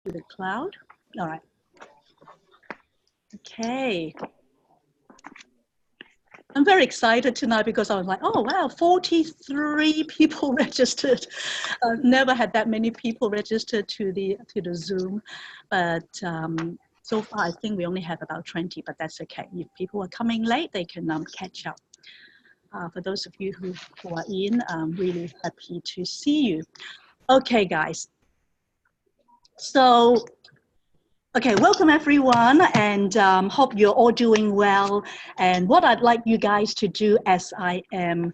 to the cloud. All right. Okay. I'm very excited tonight because I was like, oh, wow, 43 people registered. Never had that many people registered to the Zoom. But so far, I think we only have about 20, but that's okay. If people are coming late, they can catch up. For those of you who are in, I'm really happy to see you. Okay, guys. So, okay, welcome everyone, and hope you're all doing well. And what I'd like you guys to do as I am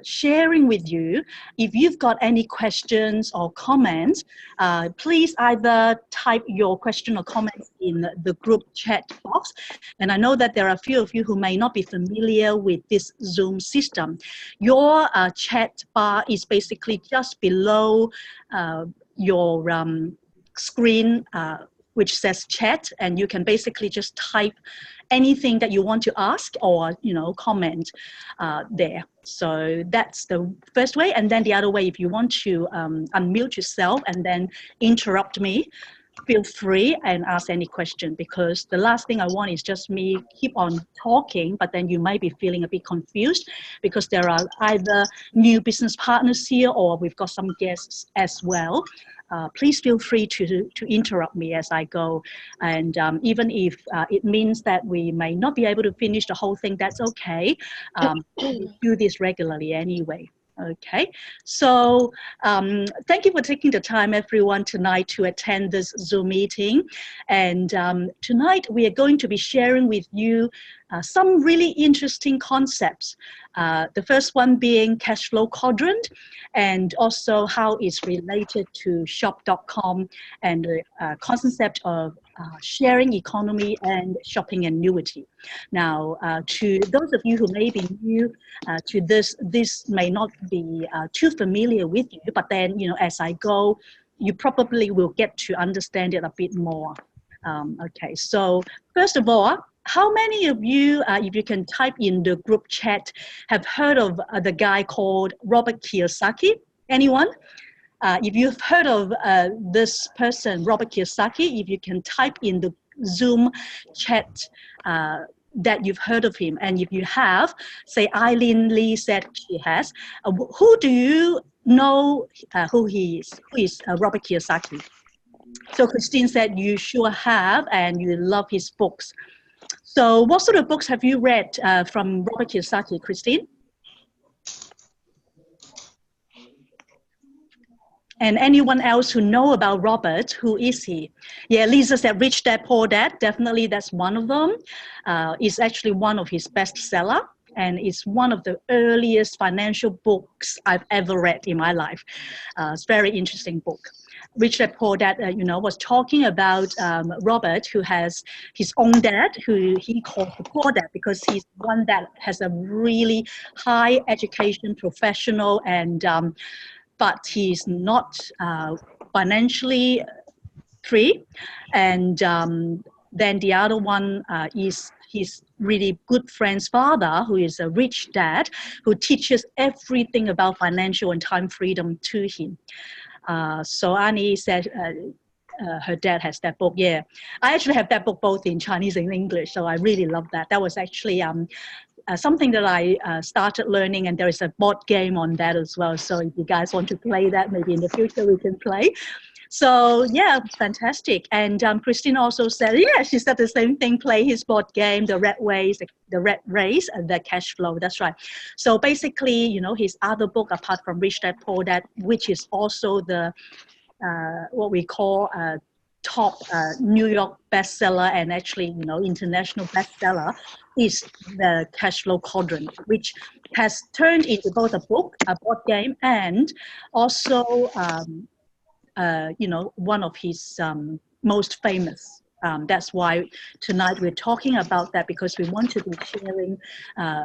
sharing with you, if you've got any questions or comments, please either type your question or comments in the group chat box. And I know that there are a few of you who may not be familiar with this Zoom system. Your chat bar is basically just below your screen, which says chat, and you can basically just type anything that you want to ask or comment there. So that's the first way. And then the other way, if you want to unmute yourself and then interrupt me, feel free and ask any question, because the last thing I want is just me keep on talking, but then you might be feeling a bit confused because there are either new business partners here or we've got some guests as well. Please feel free to interrupt me as I go. And even if it means that we may not be able to finish the whole thing, that's okay. We do this regularly anyway. Okay, so thank you for taking the time, everyone, tonight to attend this Zoom meeting. And tonight we are going to be sharing with you some really interesting concepts. The first one being CashFlow Quadrant, and also how it's related to shop.com and the concept of sharing economy and shopping annuity. Now, to those of you who may be new to this may not be too familiar with you, but then, as I go, you probably will get to understand it a bit more. Okay, so first of all, how many of you, if you can type in the group chat, have heard of the guy called Robert Kiyosaki? Anyone? If you've heard of this person, Robert Kiyosaki, if you can type in the Zoom chat that you've heard of him, and if you have, say Eileen Lee said she has. Who do you know who he is? Who is Robert Kiyosaki? So Christine said you sure have, and you love his books. So what sort of books have you read from Robert Kiyosaki, Christine? And anyone else who know about Robert, who is he? Yeah, Lisa said Rich Dad, Poor Dad. Definitely that's one of them. It's actually one of his bestseller, and it's one of the earliest financial books I've ever read in my life. It's a very interesting book. Rich Dad Poor Dad, was talking about Robert, who has his own dad, who he calls the poor dad because he's one that has a really high education, professional, and but he's not financially free. And then the other one is his really good friend's father, who is a rich dad, who teaches everything about financial and time freedom to him. So Annie said her dad has that book. Yeah, I actually have that book both in Chinese and English, so I really love that. That was actually something that I started learning, and there is a board game on that as well. So if you guys want to play that, maybe in the future we can play. So yeah, fantastic. And Christine also said, yeah, she said the same thing, play his board game, the red race, and the cash flow. That's right. So basically, his other book, apart from Rich Dad Poor Dad, which is also the what we call top New York bestseller and actually, international bestseller, is the CashFlow Quadrant, which has turned into both a book, a board game, and also one of his most famous. That's why tonight we're talking about that, because we want to be sharing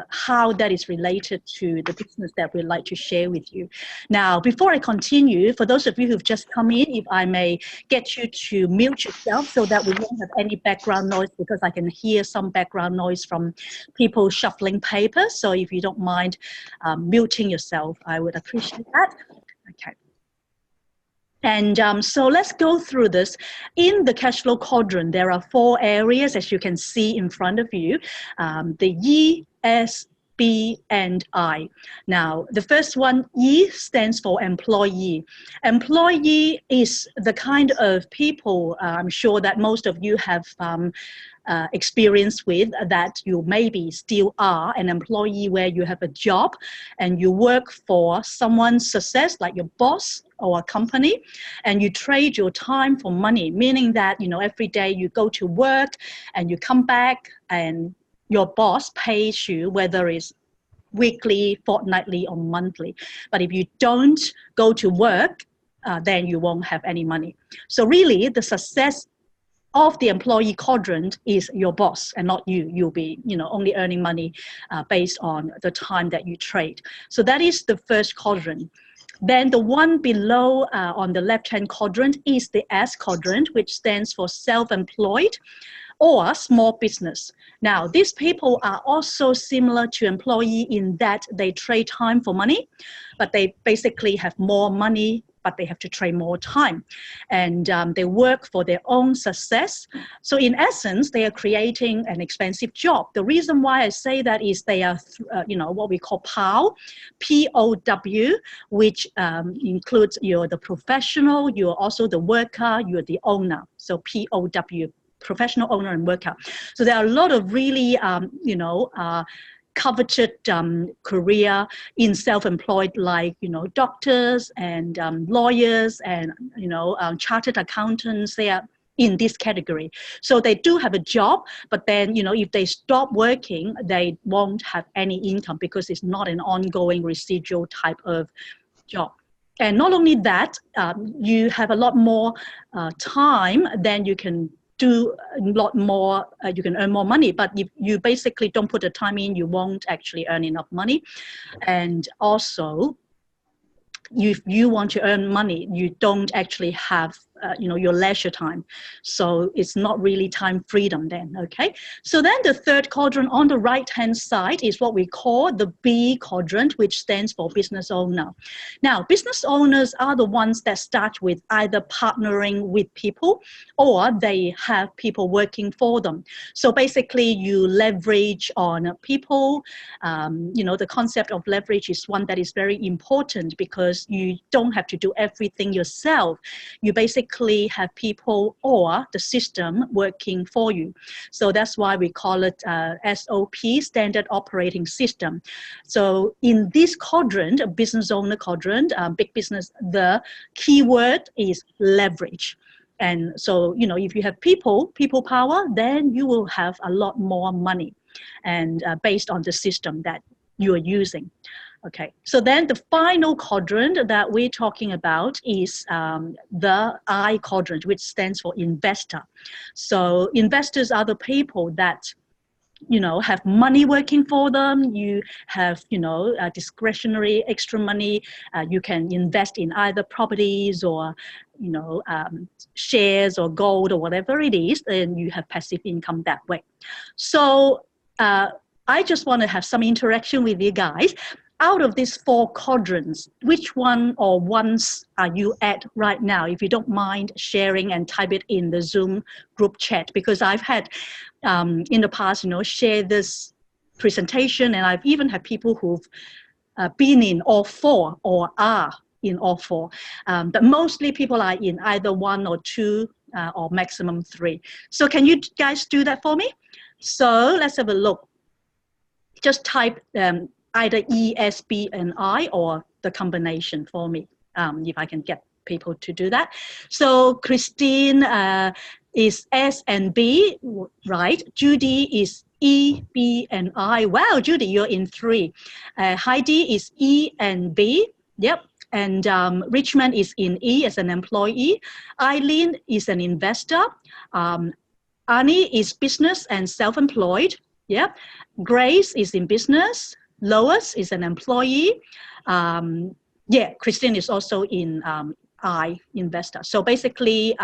how that is related to the business that we'd like to share with you. Now, before I continue, for those of you who've just come in, if I may get you to mute yourself so that we won't have any background noise, because I can hear some background noise from people shuffling papers. So if you don't mind muting yourself, I would appreciate that. Okay. And so let's go through this. In the cash flow quadrant, there are 4 areas, as you can see in front of you, the E, S, B, and I. Now, the first one, E, stands for employee. Employee is the kind of people, I'm sure that most of you have experience with, that you maybe still are an employee where you have a job and you work for someone's success, like your boss or a company, and you trade your time for money, meaning that, you know, every day you go to work and you come back and your boss pays you, whether it's weekly, fortnightly, or monthly. But if you don't go to work, then you won't have any money. So really, the success of the employee quadrant is your boss and not you. You'll be, you know, only earning money based on the time that you trade. So that is the first quadrant. Then the one below on the left-hand quadrant is the S quadrant, which stands for self-employed or small business. Now, these people are also similar to employee in that they trade time for money, but they basically have more money, but they have to trade more time. And they work for their own success. So in essence, they are creating an expensive job. The reason why I say that is they are, you know, what we call POW, P-O-W, which includes you're the professional, you're also the worker, you're the owner. So P-O-W, professional, owner, and worker. So there are a lot of really, you know, coveted career in self-employed, like, you know, doctors and lawyers and, you know, chartered accountants. They are in this category. So they do have a job, but then, you know, if they stop working, they won't have any income because it's not an ongoing residual type of job. And not only that, you have a lot more time, then you can do a lot more, you can earn more money. But if you basically don't put the time in, you won't actually earn enough money. And also, if you want to earn money, you don't actually have, you know, your leisure time. So it's not really time freedom then, okay? So then the third quadrant on the right-hand side is what we call the B quadrant, which stands for business owner. Now, business owners are the ones that start with either partnering with people or they have people working for them. So basically you leverage on people. You know, the concept of leverage is one that is very important because you don't have to do everything yourself. You basically have people or the system working for you. So that's why we call it SOP, Standard Operating System. So in this quadrant, business owner quadrant, big business, the key word is leverage. And so, you know, if you have people power, then you will have a lot more money, and based on the system that you are using. Okay, so then the final quadrant that we're talking about is the I quadrant, which stands for investor. So investors are the people that, you know, have money working for them. You have, you know, discretionary extra money. You can invest in either properties or, you know, shares or gold or whatever it is, and you have passive income that way. So I just want to have some interaction with you guys. Out of these 4 quadrants, which one or ones are you at right now? If you don't mind sharing and type it in the Zoom group chat, because I've had in the past, you know, share this presentation, and I've even had people who've been in all 4 or are in all 4. But mostly people are in either 1 or 2 or maximum 3. So can you guys do that for me? So let's have a look. Just type either E, S, B, and I, or the combination for me, if I can get people to do that. So Christine is S and B, right? Judy is E, B, and I. Wow, Judy, you're in 3. Heidi is E and B. Yep. And Richmond is in E as an employee. Eileen is an investor. Annie is business and self-employed. Yep. Grace is in business. Lois is an employee. Yeah, Christine is also in I, investor. So basically,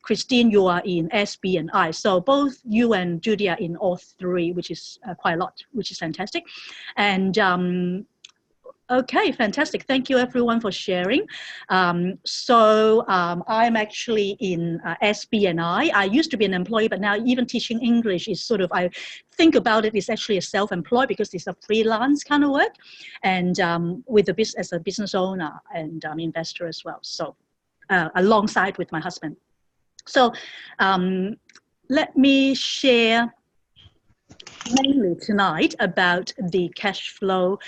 Christine, you are in S, B, and I. So both you and Judy are in all 3, which is quite a lot, which is fantastic. And Okay, fantastic. Thank you everyone for sharing. I'm actually in SB&I. I used to be an employee, but now even teaching English is sort of, I think about it, is actually a self-employed because it's a freelance kind of work, and with the business as a business owner and investor as well. So alongside with my husband. So let me share mainly tonight about the cash flow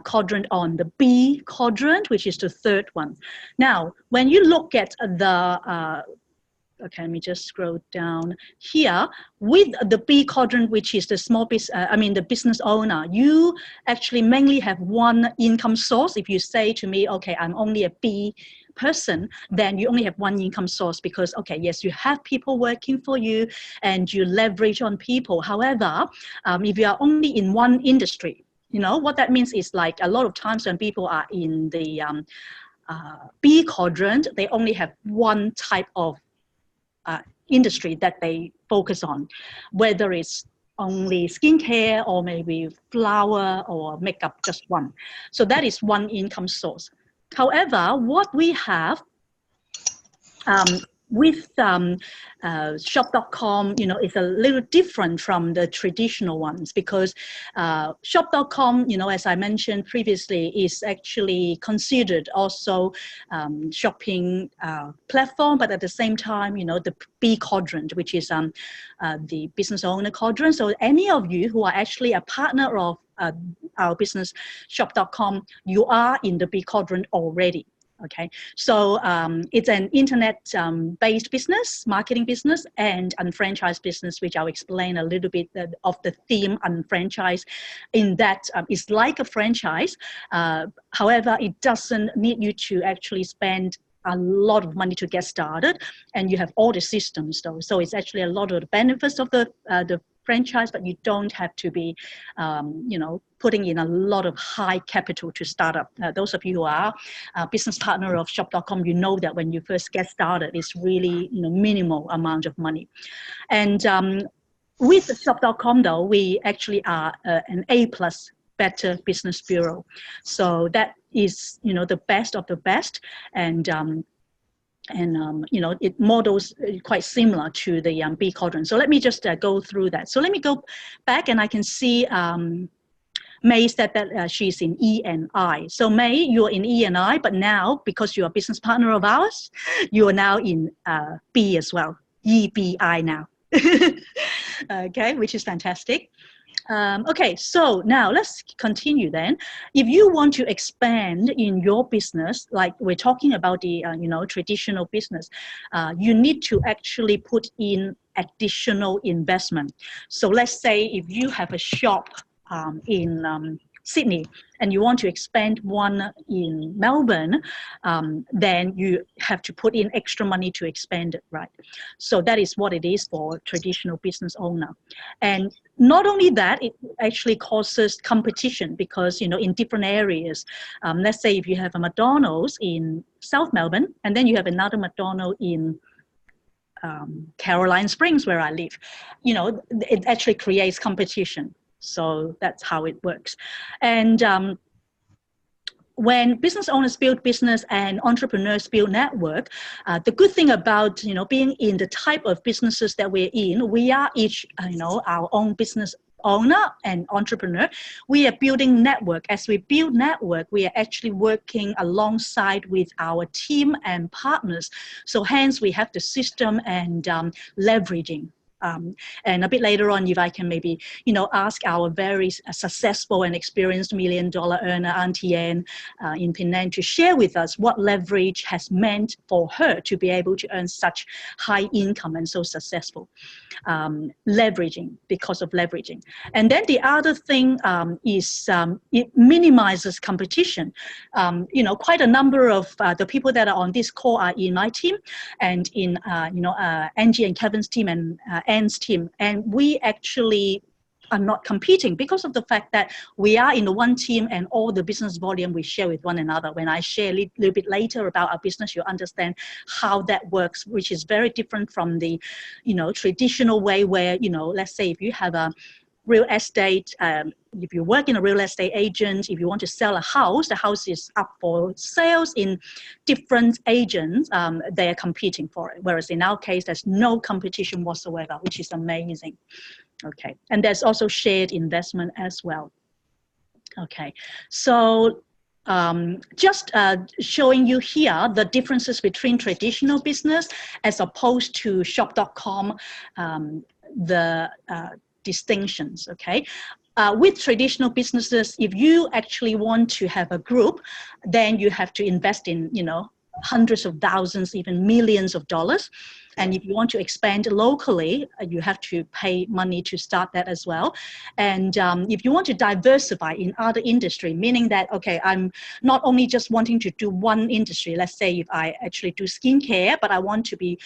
quadrant on the B quadrant, which is the third one. Now, when you look at the okay, let me just scroll down here. With the B quadrant, which is the small business, the business owner, you actually mainly have one income source. If you say to me, okay, I'm only a B person, then you only have one income source because, okay, yes, you have people working for you and you leverage on people. However, if you are only in one industry, you know, what that means is like a lot of times when people are in the B quadrant, they only have one type of industry that they focus on, whether it's only skincare or maybe flower or makeup, just one. So that is one income source. However, what we have with shop.com, you know, it's a little different from the traditional ones because shop.com, you know, as I mentioned previously, is actually considered also shopping platform, but at the same time, you know, the B quadrant, which is the business owner quadrant. So any of you who are actually a partner of our business shop.com, you are in the B quadrant already. Okay, so it's an internet-based business, marketing business, and unfranchised business, which I'll explain a little bit of the theme unfranchised. In that, it's like a franchise. However, it doesn't need you to actually spend a lot of money to get started, and you have all the systems though. So it's actually a lot of the benefits of the franchise, but you don't have to be, you know, putting in a lot of high capital to start up. Those of you who are a business partner of shop.com, you know that when you first get started, it's really, you know, minimal amount of money. And with shop.com though, we actually are an A+ Better Business Bureau. So that is, you know, the best of the best. And you know, it models quite similar to the B quadrant. So let me just go through that. So let me go back and I can see May said that she's in E&I. So May, you're in E&I, but now because you're a business partner of ours, you are now in B as well, EBI now. Okay, which is fantastic. Okay, so now let's continue then. If you want to expand in your business, like we're talking about the you know, traditional business, you need to actually put in additional investment. So let's say if you have a shop in Sydney and you want to expand one in Melbourne, then you have to put in extra money to expand it, right? So that is what it is for traditional business owner. And not only that, it actually causes competition because, you know, in different areas, let's say if you have a McDonald's in South Melbourne and then you have another McDonald's in Caroline Springs where I live, you know, it actually creates competition. So that's how it works. And when business owners build business and entrepreneurs build network, the good thing about, you know, being in the type of businesses that we're in, we are each, you know, our own business owner and entrepreneur. We are building network. As we build network, we are actually working alongside with our team and partners. So hence we have the system and leveraging. And a bit later on, if I can maybe, you know, ask our very successful and experienced $1 million earner, Auntie Anne in Penang, to share with us what leverage has meant for her to be able to earn such high income and so successful. Leveraging, because of leveraging. And then the other thing is it minimizes competition. You know, quite a number of the people that are on this call are in my team and in, you know, Angie and Kevin's team and Anne's team, and we actually are not competing because of the fact that we are in the one team and all the business volume we share with one another. When I share a little bit later about our business, you'll understand how that works, which is very different from the, you know, traditional way where, you know, let's say if you have a real estate, if you work in a real estate agent, if you want to sell a house, the house is up for sales in different agents, they're competing for it. Whereas in our case, there's no competition whatsoever, which is amazing. Okay, and there's also shared investment as well. Okay, so just showing you here the differences between traditional business as opposed to shop.com, the distinctions, okay? With traditional businesses, if you actually want to have a group, then you have to invest in, you know, hundreds of thousands, even millions of dollars. And if you want to expand locally, you have to pay money to start that as well. And if you want to diversify in other industry, meaning that, okay, I'm not only just wanting to do one industry, let's say if I actually do skincare, but I want to be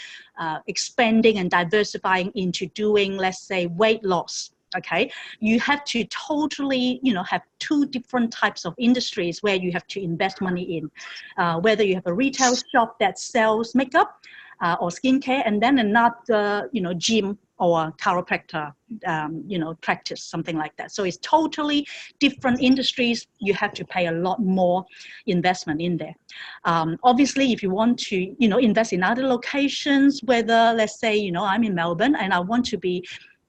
expanding and diversifying into doing, let's say, weight loss. Okay, you have to totally, you know, have two different types of industries where you have to invest money in. Whether you have a retail shop that sells makeup or skincare, and then another, you know, gym or chiropractor, you know, practice, something like that. So it's totally different industries. You have to pay a lot more investment in there. Obviously, if you want to, you know, invest in other locations, whether, let's say, you know, I'm in Melbourne and I want to be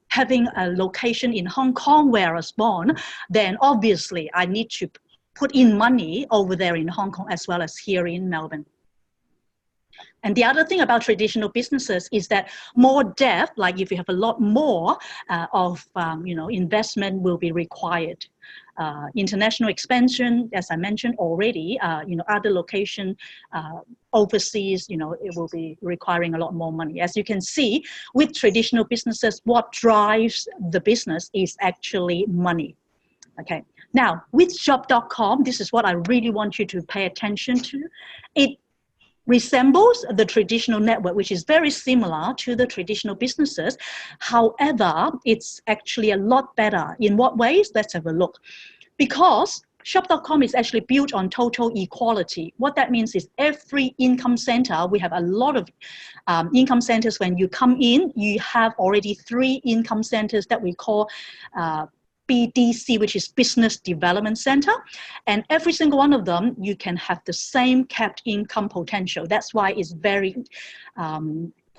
having a location in Hong Kong where I was born, then obviously I need to put in money over there in Hong Kong as well as here in Melbourne. And the other thing about traditional businesses is that more depth, like if you have a lot more of you know, investment will be required. International expansion, as I mentioned already, you know, other location overseas, you know, it will be requiring a lot more money. As you can see, with traditional businesses, what drives the business is actually money. Okay. Now, with shop.com, this is what I really want you to pay attention to. It resembles the traditional network, which is very similar to the traditional businesses. However, it's actually a lot better. In what ways? Let's have a look. Because shop.com is actually built on total equality. What that means is every income center, we have a lot of income centers. When you come in, you have already 3 income centers that we call BDC, which is Business Development Center. And every single one of them, you can have the same capped income potential. That's why it's very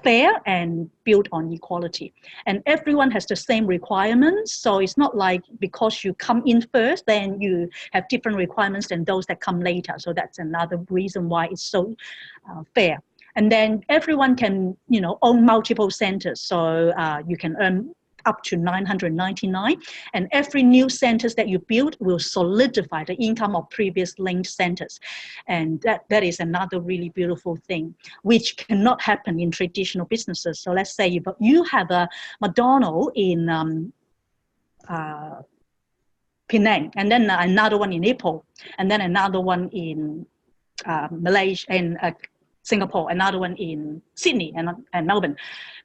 fair and built on equality. And everyone has the same requirements. So it's not like because you come in first, then you have different requirements than those that come later. So that's another reason why it's so fair. And then everyone can, you know, own multiple centers. So you can earn up to 999, and every new centers that you build will solidify the income of previous linked centers. And that is another really beautiful thing, which cannot happen in traditional businesses. So let's say if you have a McDonald's in Penang, and then another one in Ipoh, and then another one in Malaysia and Singapore, another one in Sydney and Melbourne.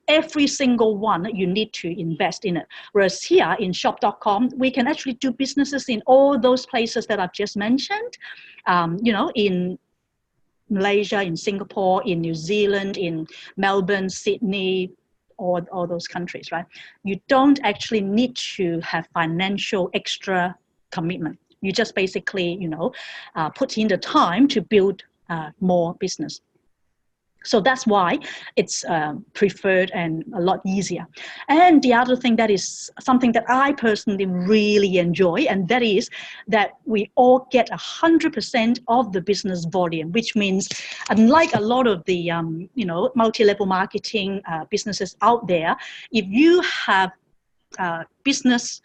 Every single one you need to invest in it. Whereas here in shop.com, we can actually do businesses in all those places that I've just mentioned, you know, in Malaysia, in Singapore, in New Zealand, in Melbourne, Sydney, all those countries, right? You don't actually need to have financial extra commitment. You just basically, you know, put in the time to build more business. So that's why it's preferred and a lot easier. And the other thing that is something that I personally really enjoy, and that is that we all get 100% of the business volume, which means unlike a lot of the you know, multi-level marketing businesses out there, if you have business,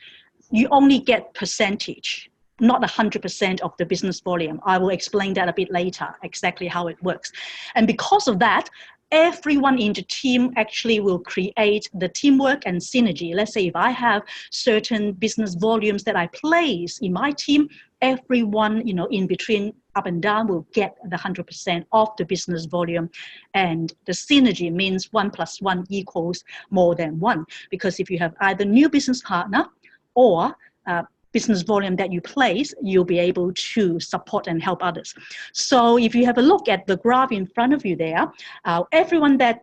you only get percentage, not 100% of the business volume. I will explain that a bit later, exactly how it works. And because of that, everyone in the team actually will create the teamwork and synergy. Let's say if I have certain business volumes that I place in my team, everyone, you know, in between up and down will get the 100% of the business volume. And the synergy means 1 + 1 = more than 1. Because if you have either new business partner or business volume that you place, you'll be able to support and help others. So if you have a look at the graph in front of you there, everyone that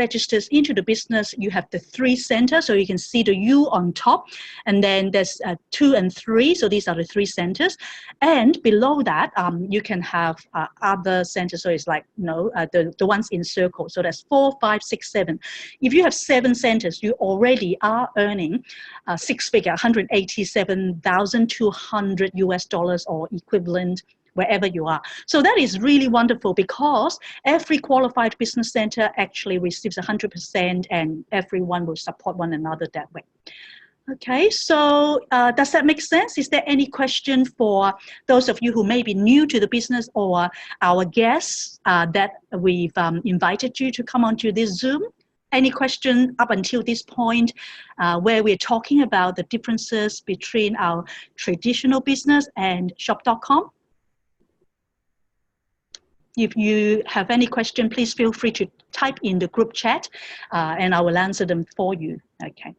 registers into the business, you have the 3 centers. So you can see the U on top, and then there's 2 and 3. So these are the 3 centers, and below that you can have other centers. So it's like the ones in circle. So that's 4, 5, 6, 7. If you have 7 centers, you already are earning 6-figure, $187,200 US or equivalent wherever you are. So that is really wonderful, because every qualified business center actually receives 100%, and everyone will support one another that way. Okay, so does that make sense? Is there any question for those of you who may be new to the business, or our guests that we've invited you to come onto this Zoom? Any question up until this point where we're talking about the differences between our traditional business and shop.com? If you have any question, please feel free to type in the group chat and I will answer them for you. Okay.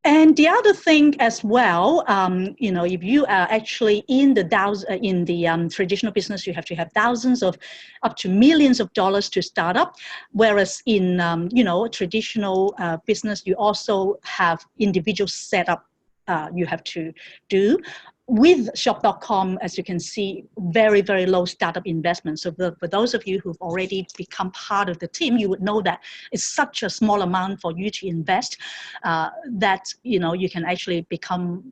And the other thing as well, if you are actually in the traditional business, you have to have thousands of, up to millions of dollars to start up. Whereas in, traditional business, you also have individual setup you have to do. With shop.com, as you can see, very, very low startup investment. So for those of you who've already become part of the team, you would know that it's such a small amount for you to invest that, you can actually become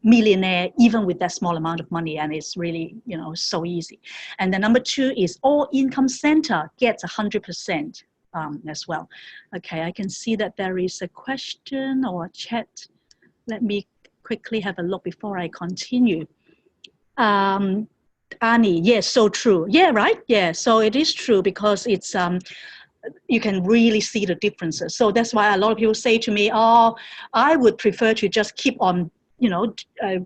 millionaire even with that small amount of money. And it's really, so easy. And the number 2 is all income center gets 100% as well. Okay, I can see that there is a question or a chat. Let me quickly have a look before I continue. Annie, yes, so true. Yeah, right. Yeah, so it is true, because it's you can really see the differences. So that's why a lot of people say to me, oh, I would prefer to just keep on,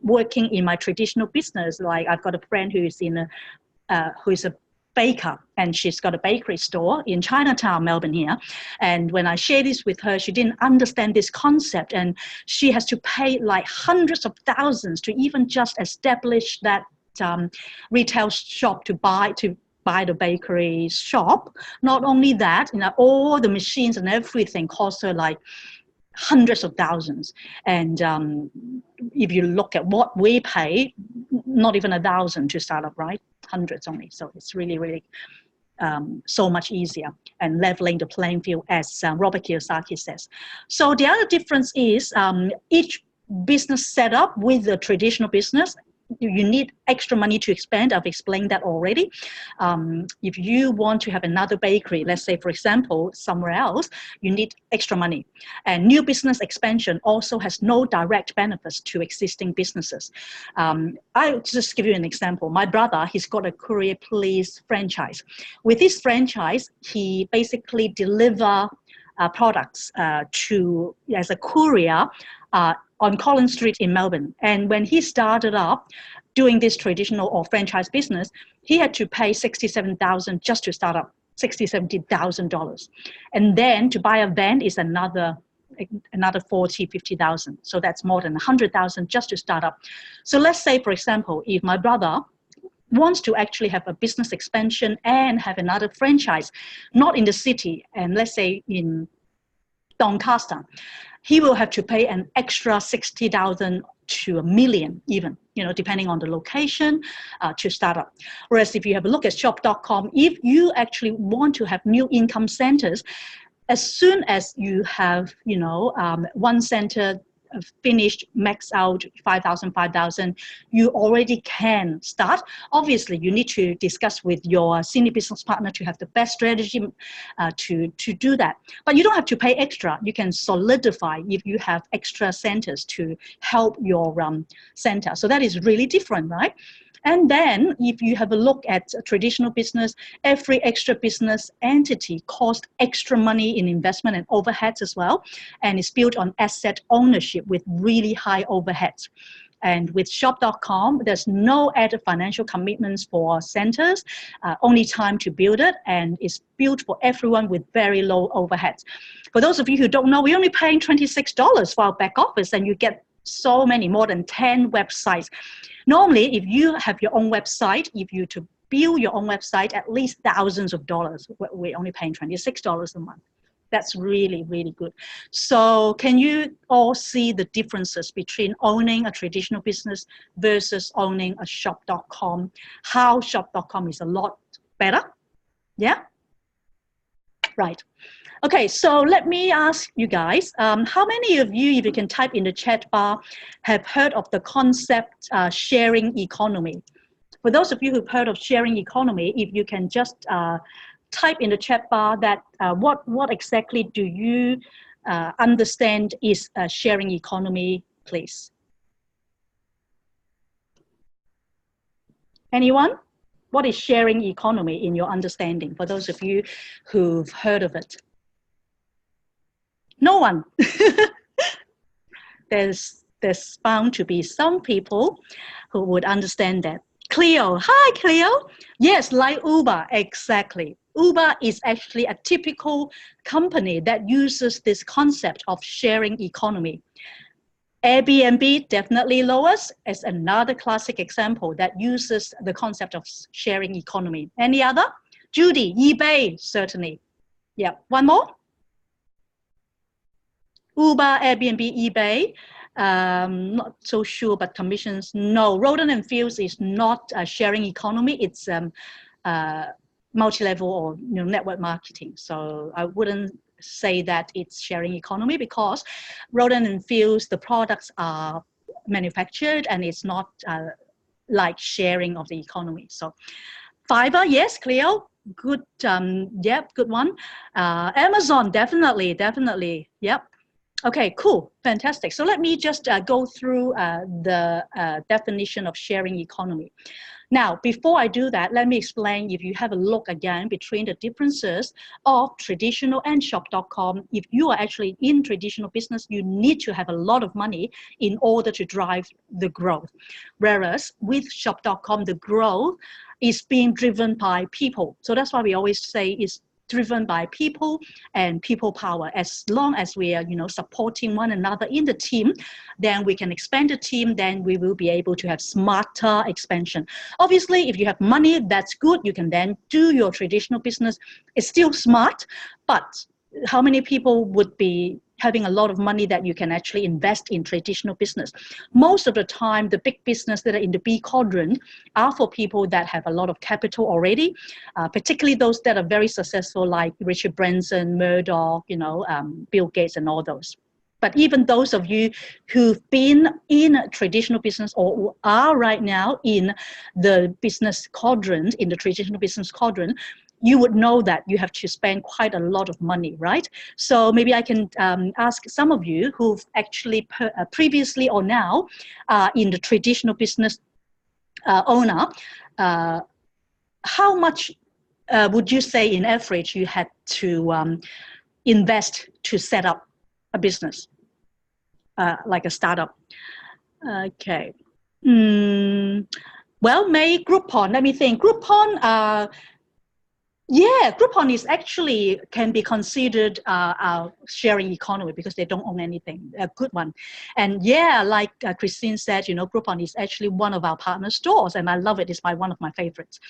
working in my traditional business. Like I've got a friend who is a baker, and she's got a bakery store in Chinatown, Melbourne here. And when I shared this with her, she didn't understand this concept, and she has to pay like hundreds of thousands to even just establish that retail shop to buy the bakery shop. Not only that, all the machines and everything cost her like hundreds of thousands. And if you look at what we pay, not even 1,000 to start up, right? Hundreds only. So it's really, really so much easier, and leveling the playing field, as Robert Kiyosaki says. So the other difference is each business setup with the traditional business, you need extra money to expand. I've explained that already. If you want to have another bakery, let's say, for example, somewhere else, you need extra money. And new business expansion also has no direct benefits to existing businesses. I'll just give you an example. My brother, he's got a Courier Please franchise. With this franchise, he basically delivers products as a courier on Collins Street in Melbourne. And when he started up doing this traditional or franchise business, he had to pay $67,000 just to start up, $70,000. And then to buy a van is another 40, 50,000. So that's more than 100,000 just to start up. So let's say, for example, if my brother wants to actually have a business expansion and have another franchise, not in the city, and let's say in Doncaster, he will have to pay an extra 60,000 to $1 million even, depending on the location to start up. Whereas if you have a look at shop.com, if you actually want to have new income centers, as soon as you have, one center finished, max out 5,000, you already can start. Obviously, you need to discuss with your senior business partner to have the best strategy to do that. But you don't have to pay extra. You can solidify if you have extra centers to help your center. So that is really different, right? And then if you have a look at a traditional business, every extra business entity costs extra money in investment and overheads as well. And it's built on asset ownership with really high overheads. And with shop.com, there's no added financial commitments for centers, only time to build it, and it's built for everyone with very low overheads. For those of you who don't know, we're only paying $26 for our back office, and you get so many, more than 10 websites. Normally, if you have your own website, if you to build your own website, at least thousands of dollars. We're only paying $26 a month. That's really, really good. So can you all see the differences between owning a traditional business versus owning a shop.com? How shop.com is a lot better? Yeah? Right. Okay, so let me ask you guys, how many of you, if you can type in the chat bar, have heard of the concept sharing economy? For those of you who've heard of sharing economy, if you can just type in the chat bar that what exactly do you understand is a sharing economy, please. Anyone? What is sharing economy in your understanding, for those of you who've heard of it? No one. There's bound to be some people who would understand that. Cleo, hi Cleo. Yes, like Uber, exactly. Uber is actually a typical company that uses this concept of sharing economy. Airbnb definitely lowers as another classic example that uses the concept of sharing economy. Any other? Judy, eBay, certainly. Yeah, one more? Uber, Airbnb, eBay. Not so sure, but commissions, no. Rodent and Fields is not a sharing economy. It's multi-level or network marketing. So I wouldn't say that it's sharing economy, because Rodent and Fields, the products are manufactured and it's not like sharing of the economy. So Fiverr, yes, Cleo, good, yep, good one. Amazon, definitely, yep. Okay, cool, fantastic. So let me just go through the definition of sharing economy. Now, before I do that, let me explain, if you have a look again between the differences of traditional and shop.com, if you are actually in traditional business, you need to have a lot of money in order to drive the growth. Whereas with shop.com, the growth is being driven by people. So that's why we always say it's driven by people and people power. As long as we are, supporting one another in the team, then we can expand the team, then we will be able to have smarter expansion. Obviously, if you have money, that's good. You can then do your traditional business. It's still smart, but how many people would be having a lot of money that you can actually invest in traditional business? Most of the time, the big business that are in the B quadrant are for people that have a lot of capital already, particularly those that are very successful, like Richard Branson, Murdoch, Bill Gates and all those. But even those of you who've been in traditional business or are right now in the business quadrant, in the traditional business quadrant, you would know that you have to spend quite a lot of money, right? So maybe I can ask some of you who've actually previously or now in the traditional business owner, how much would you say in average you had to invest to set up a business, like a startup? Okay. Well, May, Groupon, let me think. Groupon, yeah, Groupon is actually can be considered a sharing economy because they don't own anything, a good one. And yeah, like Christine said, Groupon is actually one of our partner stores, and I love it. It's one of my favorites.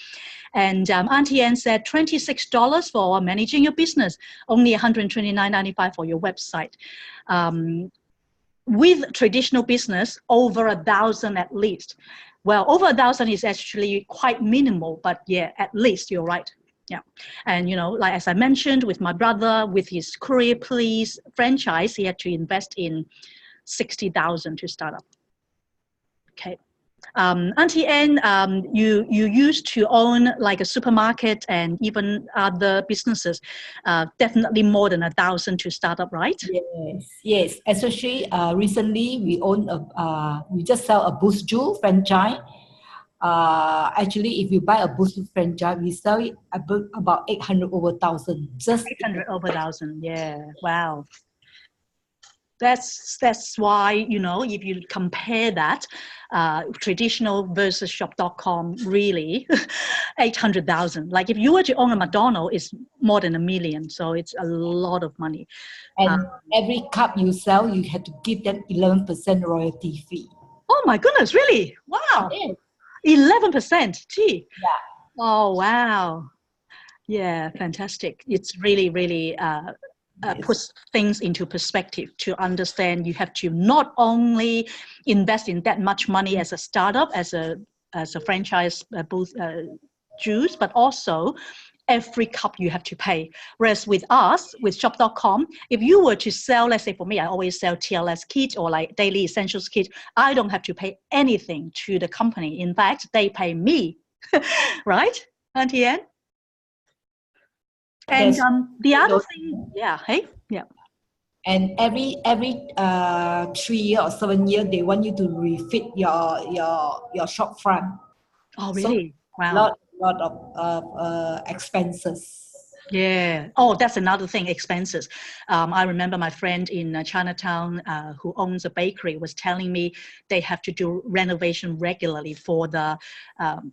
And Auntie Ann said $26 for managing your business, only $129.95 for your website. With traditional business, over 1,000 at least. Well, over 1,000 is actually quite minimal, but yeah, at least you're right. Yeah, and like as I mentioned, with my brother, with his Courier Please franchise, he had to invest in 60,000 to start up. Okay, Auntie Ann, you used to own like a supermarket and even other businesses, definitely more than 1,000 to start up, right? Yes. Especially recently, we just sell a Boost Jewel franchise. Actually, if you buy a Boost franchise, we sell it about 800 over 1,000. Just 800 over 1,000. Yeah. Wow. That's why, you know, if you compare that, traditional versus shop.com, really 800,000. Like if you were to own a McDonald's, it's more than $1 million. So it's a lot of money. And every cup you sell, you have to give them 11% royalty fee. Oh my goodness, really? Wow. Yes. 11%. Gee. Yeah. Oh, wow. Yeah, fantastic. It's really, really puts things into perspective to understand you have to not only invest in that much money as a startup, as a franchise booth juice, but also every cup you have to pay. Whereas with us, with shop.com, if you were to sell, let's say for me, I always sell TLS kit or like daily essentials kit, I don't have to pay anything to the company. In fact, they pay me, right, Auntie Anne? And the other thing, yeah, hey, yeah. And every 3 years or 7 years, they want you to refit your shop front. Oh, really? So Wow. lot of expenses. Yeah. Oh, that's another thing, expenses. I remember my friend in Chinatown who owns a bakery was telling me they have to do renovation regularly for the,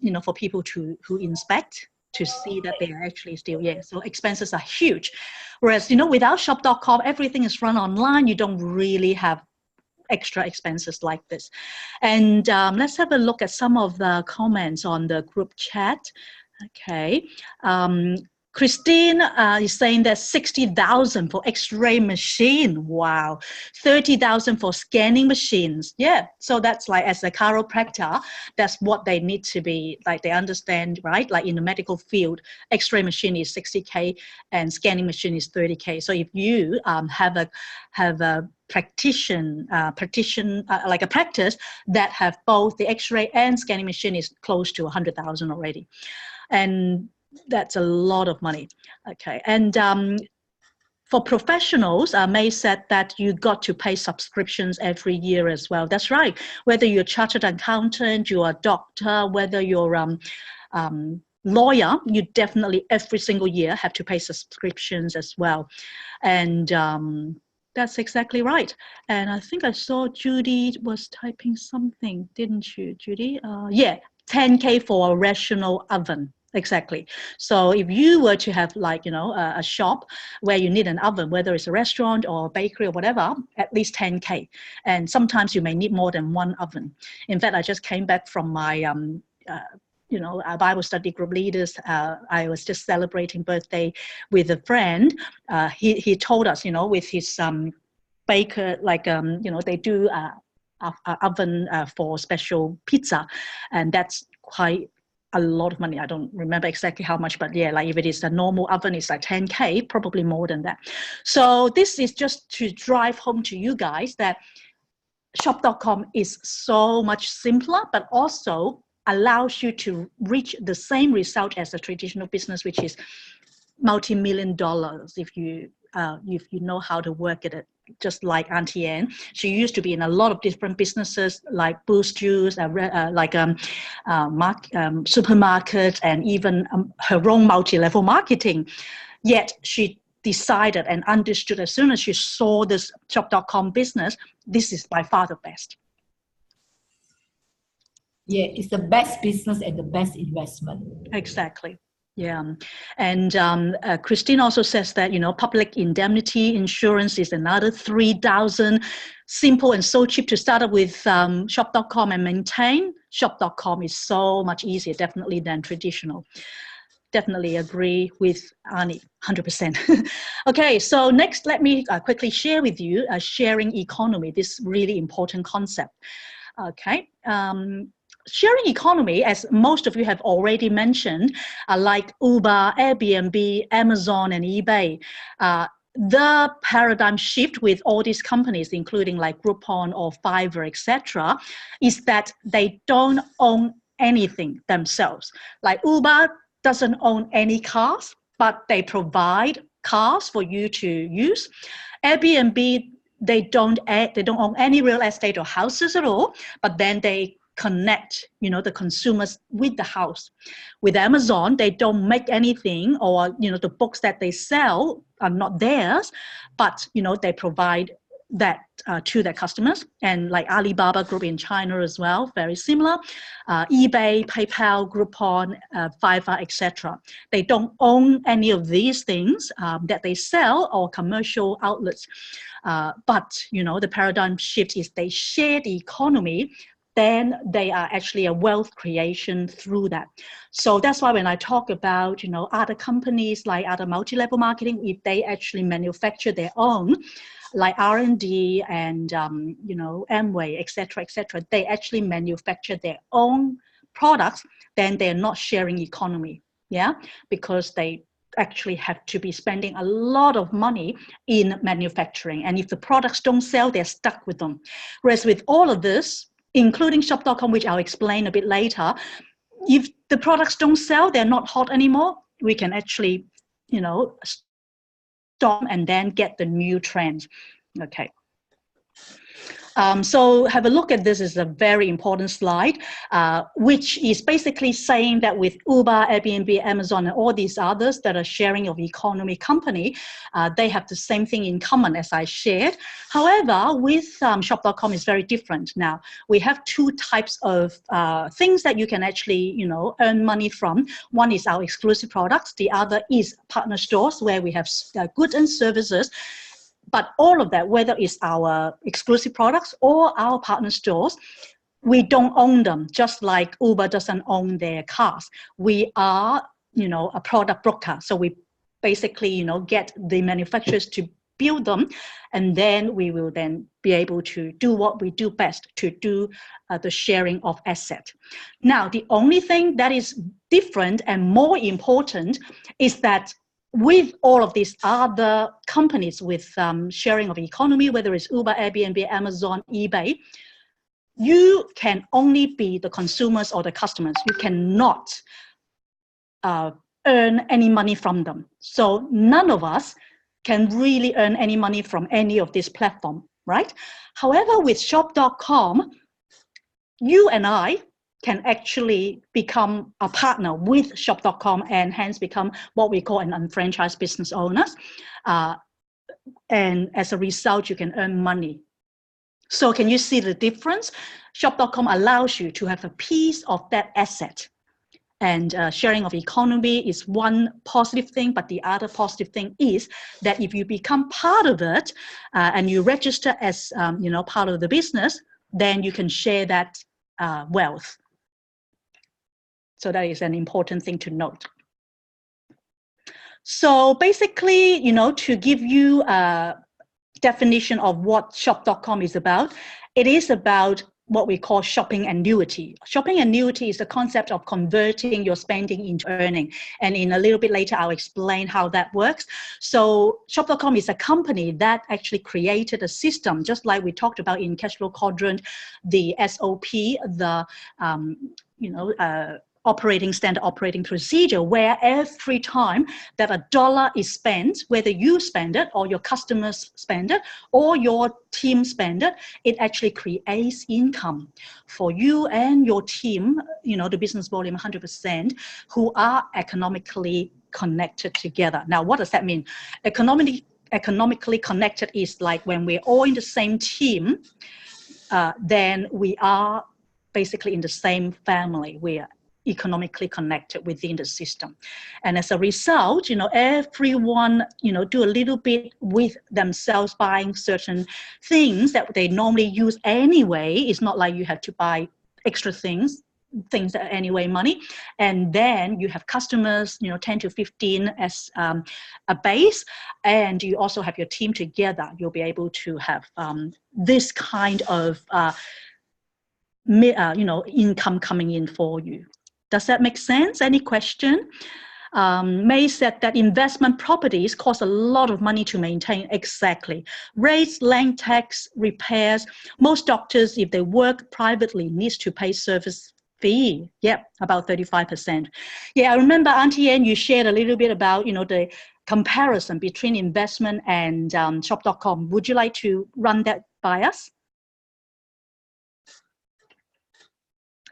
you know, for people who inspect to see that they are actually still, yeah. So expenses are huge. Whereas, you know, without shop.com, everything is run online. You don't really have extra expenses like this. And let's have a look at some of the comments on the group chat. Okay. Christine is saying that 60,000 for X-ray machine. Wow. 30,000 for scanning machines. Yeah. So that's like, as a chiropractor, that's what they need to be, like they understand, right? Like in the medical field, X-ray machine is 60K and scanning machine is 30K. So if you have a practice like a practice that have both the X-ray and scanning machine is close to 100,000 already. And that's a lot of money. Okay. And for professionals, May said that you got to pay subscriptions every year as well. That's right. Whether you're a chartered accountant, you're a doctor, whether you're lawyer, you definitely every single year have to pay subscriptions as well. And that's exactly right. And I think I saw Judy was typing something, didn't you, Judy? Yeah, 10K for a rational oven. Exactly. So if you were to have like, you know, a shop where you need an oven, whether it's a restaurant or a bakery or whatever, at least 10K. And sometimes you may need more than one oven. In fact, I just came back from my you know, our Bible study group leaders, I was just celebrating birthday with a friend. He told us, you know, with his baker, like, you know, they do a oven for special pizza, and that's quite a lot of money. I don't remember exactly how much, but yeah, like if it is a normal oven, it's like 10K, probably more than that. So this is just to drive home to you guys that shop.com is so much simpler, but also allows you to reach the same result as a traditional business, which is multi-million dollars if you know how to work at it. Just like Auntie Anne, she used to be in a lot of different businesses like Boost Juice, like supermarket, and even her own multi-level marketing. Yet she decided and understood as soon as she saw this shop.com business, this is by far the best. Yeah, it's the best business and the best investment. Exactly. Yeah. And Christine also says that, you know, public indemnity insurance is another 3,000. Simple and so cheap to start up with shop.com and maintain. Shop.com is so much easier, definitely, than traditional. Definitely agree with Ani, 100%. Okay, so next, let me quickly share with you a sharing economy, this really important concept. Okay. Sharing economy, as most of you have already mentioned, like Uber, Airbnb, Amazon, and eBay, the paradigm shift with all these companies, including like Groupon or Fiverr, etc., is that they don't own anything themselves. Like Uber doesn't own any cars, but they provide cars for you to use. Airbnb, they don't own any real estate or houses at all, but then they connect, you know, the consumers with the house. With Amazon, they don't make anything, or, you know, the books that they sell are not theirs, but, you know, they provide that to their customers, and like Alibaba Group in China as well, very similar. eBay, PayPal, Groupon, Fiverr, etc. They don't own any of these things that they sell or commercial outlets. But the paradigm shift is they share the economy. Then they are actually a wealth creation through that. So that's why when I talk about, other companies like other multi-level marketing, if they actually manufacture their own, like R&D and, Amway, et cetera, they actually manufacture their own products, then they're not sharing economy, yeah? Because they actually have to be spending a lot of money in manufacturing. And if the products don't sell, they're stuck with them. Whereas with all of this, including shop.com, which I'll explain a bit later, if the products don't sell, they're not hot anymore, we can actually, stop and then get the new trends. Okay. So have a look at this. Is a very important slide, which is basically saying that with Uber, Airbnb, Amazon, and all these others that are sharing of economy company, they have the same thing in common as I shared. However, with shop.com is very different. Now, we have two types of things that you can actually, earn money from. One is our exclusive products. The other is partner stores where we have goods and services. But all of that, whether it's our exclusive products or our partner stores, we don't own them, just like Uber doesn't own their cars. We are, a product broker. So we basically, get the manufacturers to build them, and then we will then be able to do what we do best, to do the sharing of assets. Now, the only thing that is different and more important is that with all of these other companies with sharing of economy, whether it's Uber, Airbnb, Amazon, eBay, you can only be the consumers or the customers. You cannot earn any money from them. So none of us can really earn any money from any of this platform, right? However, with shop.com, you and I can actually become a partner with shop.com and hence become what we call an unfranchised business owners. And as a result, you can earn money. So can you see the difference? Shop.com allows you to have a piece of that asset. And sharing of economy is one positive thing, but the other positive thing is that if you become part of it and you register as part of the business, then you can share that wealth. So that is an important thing to note. So basically, to give you a definition of what shop.com is about, it is about what we call shopping annuity. Shopping annuity is the concept of converting your spending into earning. And in a little bit later, I'll explain how that works. So shop.com is a company that actually created a system, just like we talked about in CashFlow Quadrant, the SOP, the, standard operating procedure, where every time that a dollar is spent, whether you spend it or your customers spend it or your team spend it, it actually creates income for you and your team, the business volume 100%, who are economically connected together. Now, what does that mean? Economically connected is like when we're all in the same team, then we are basically in the same family. We are economically connected within the system. And as a result, everyone, do a little bit with themselves, buying certain things that they normally use anyway. It's not like you have to buy extra things that are anyway money. And then you have customers, 10 to 15 as a base. And you also have your team together. You'll be able to have this kind of, income coming in for you. Does that make sense? Any question? May said that investment properties cost a lot of money to maintain. Exactly. Rates, land tax, repairs. Most doctors, if they work privately, needs to pay service fee. Yep, about 35%. Yeah, I remember Auntie Ann, you shared a little bit about, the comparison between investment and shop.com. Would you like to run that by us?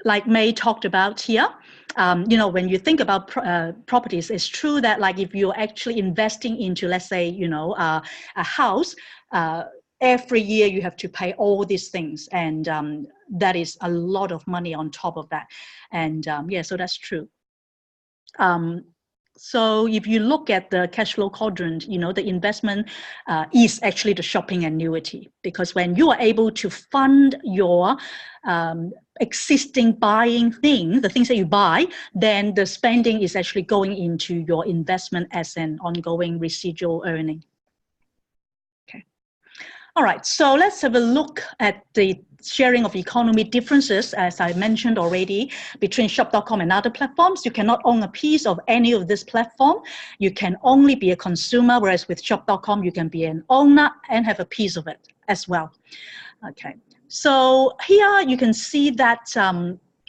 Like May talked about here, when you think about properties, it's true that like if you're actually investing into, let's say, a house, every year you have to pay all these things, and that is a lot of money on top of that. And yeah, so that's true. So if you look at the cash flow quadrant, you know, the investment is actually the shopping annuity, because when you are able to fund your existing buying thing, the things that you buy, then the spending is actually going into your investment as an ongoing residual earning. Okay. All right, so let's have a look at the sharing of economy differences, as I mentioned already, between shop.com and other platforms. You cannot own a piece of any of this platform. You can only be a consumer, whereas with shop.com, you can be an owner and have a piece of it as well. Okay, so here you can see that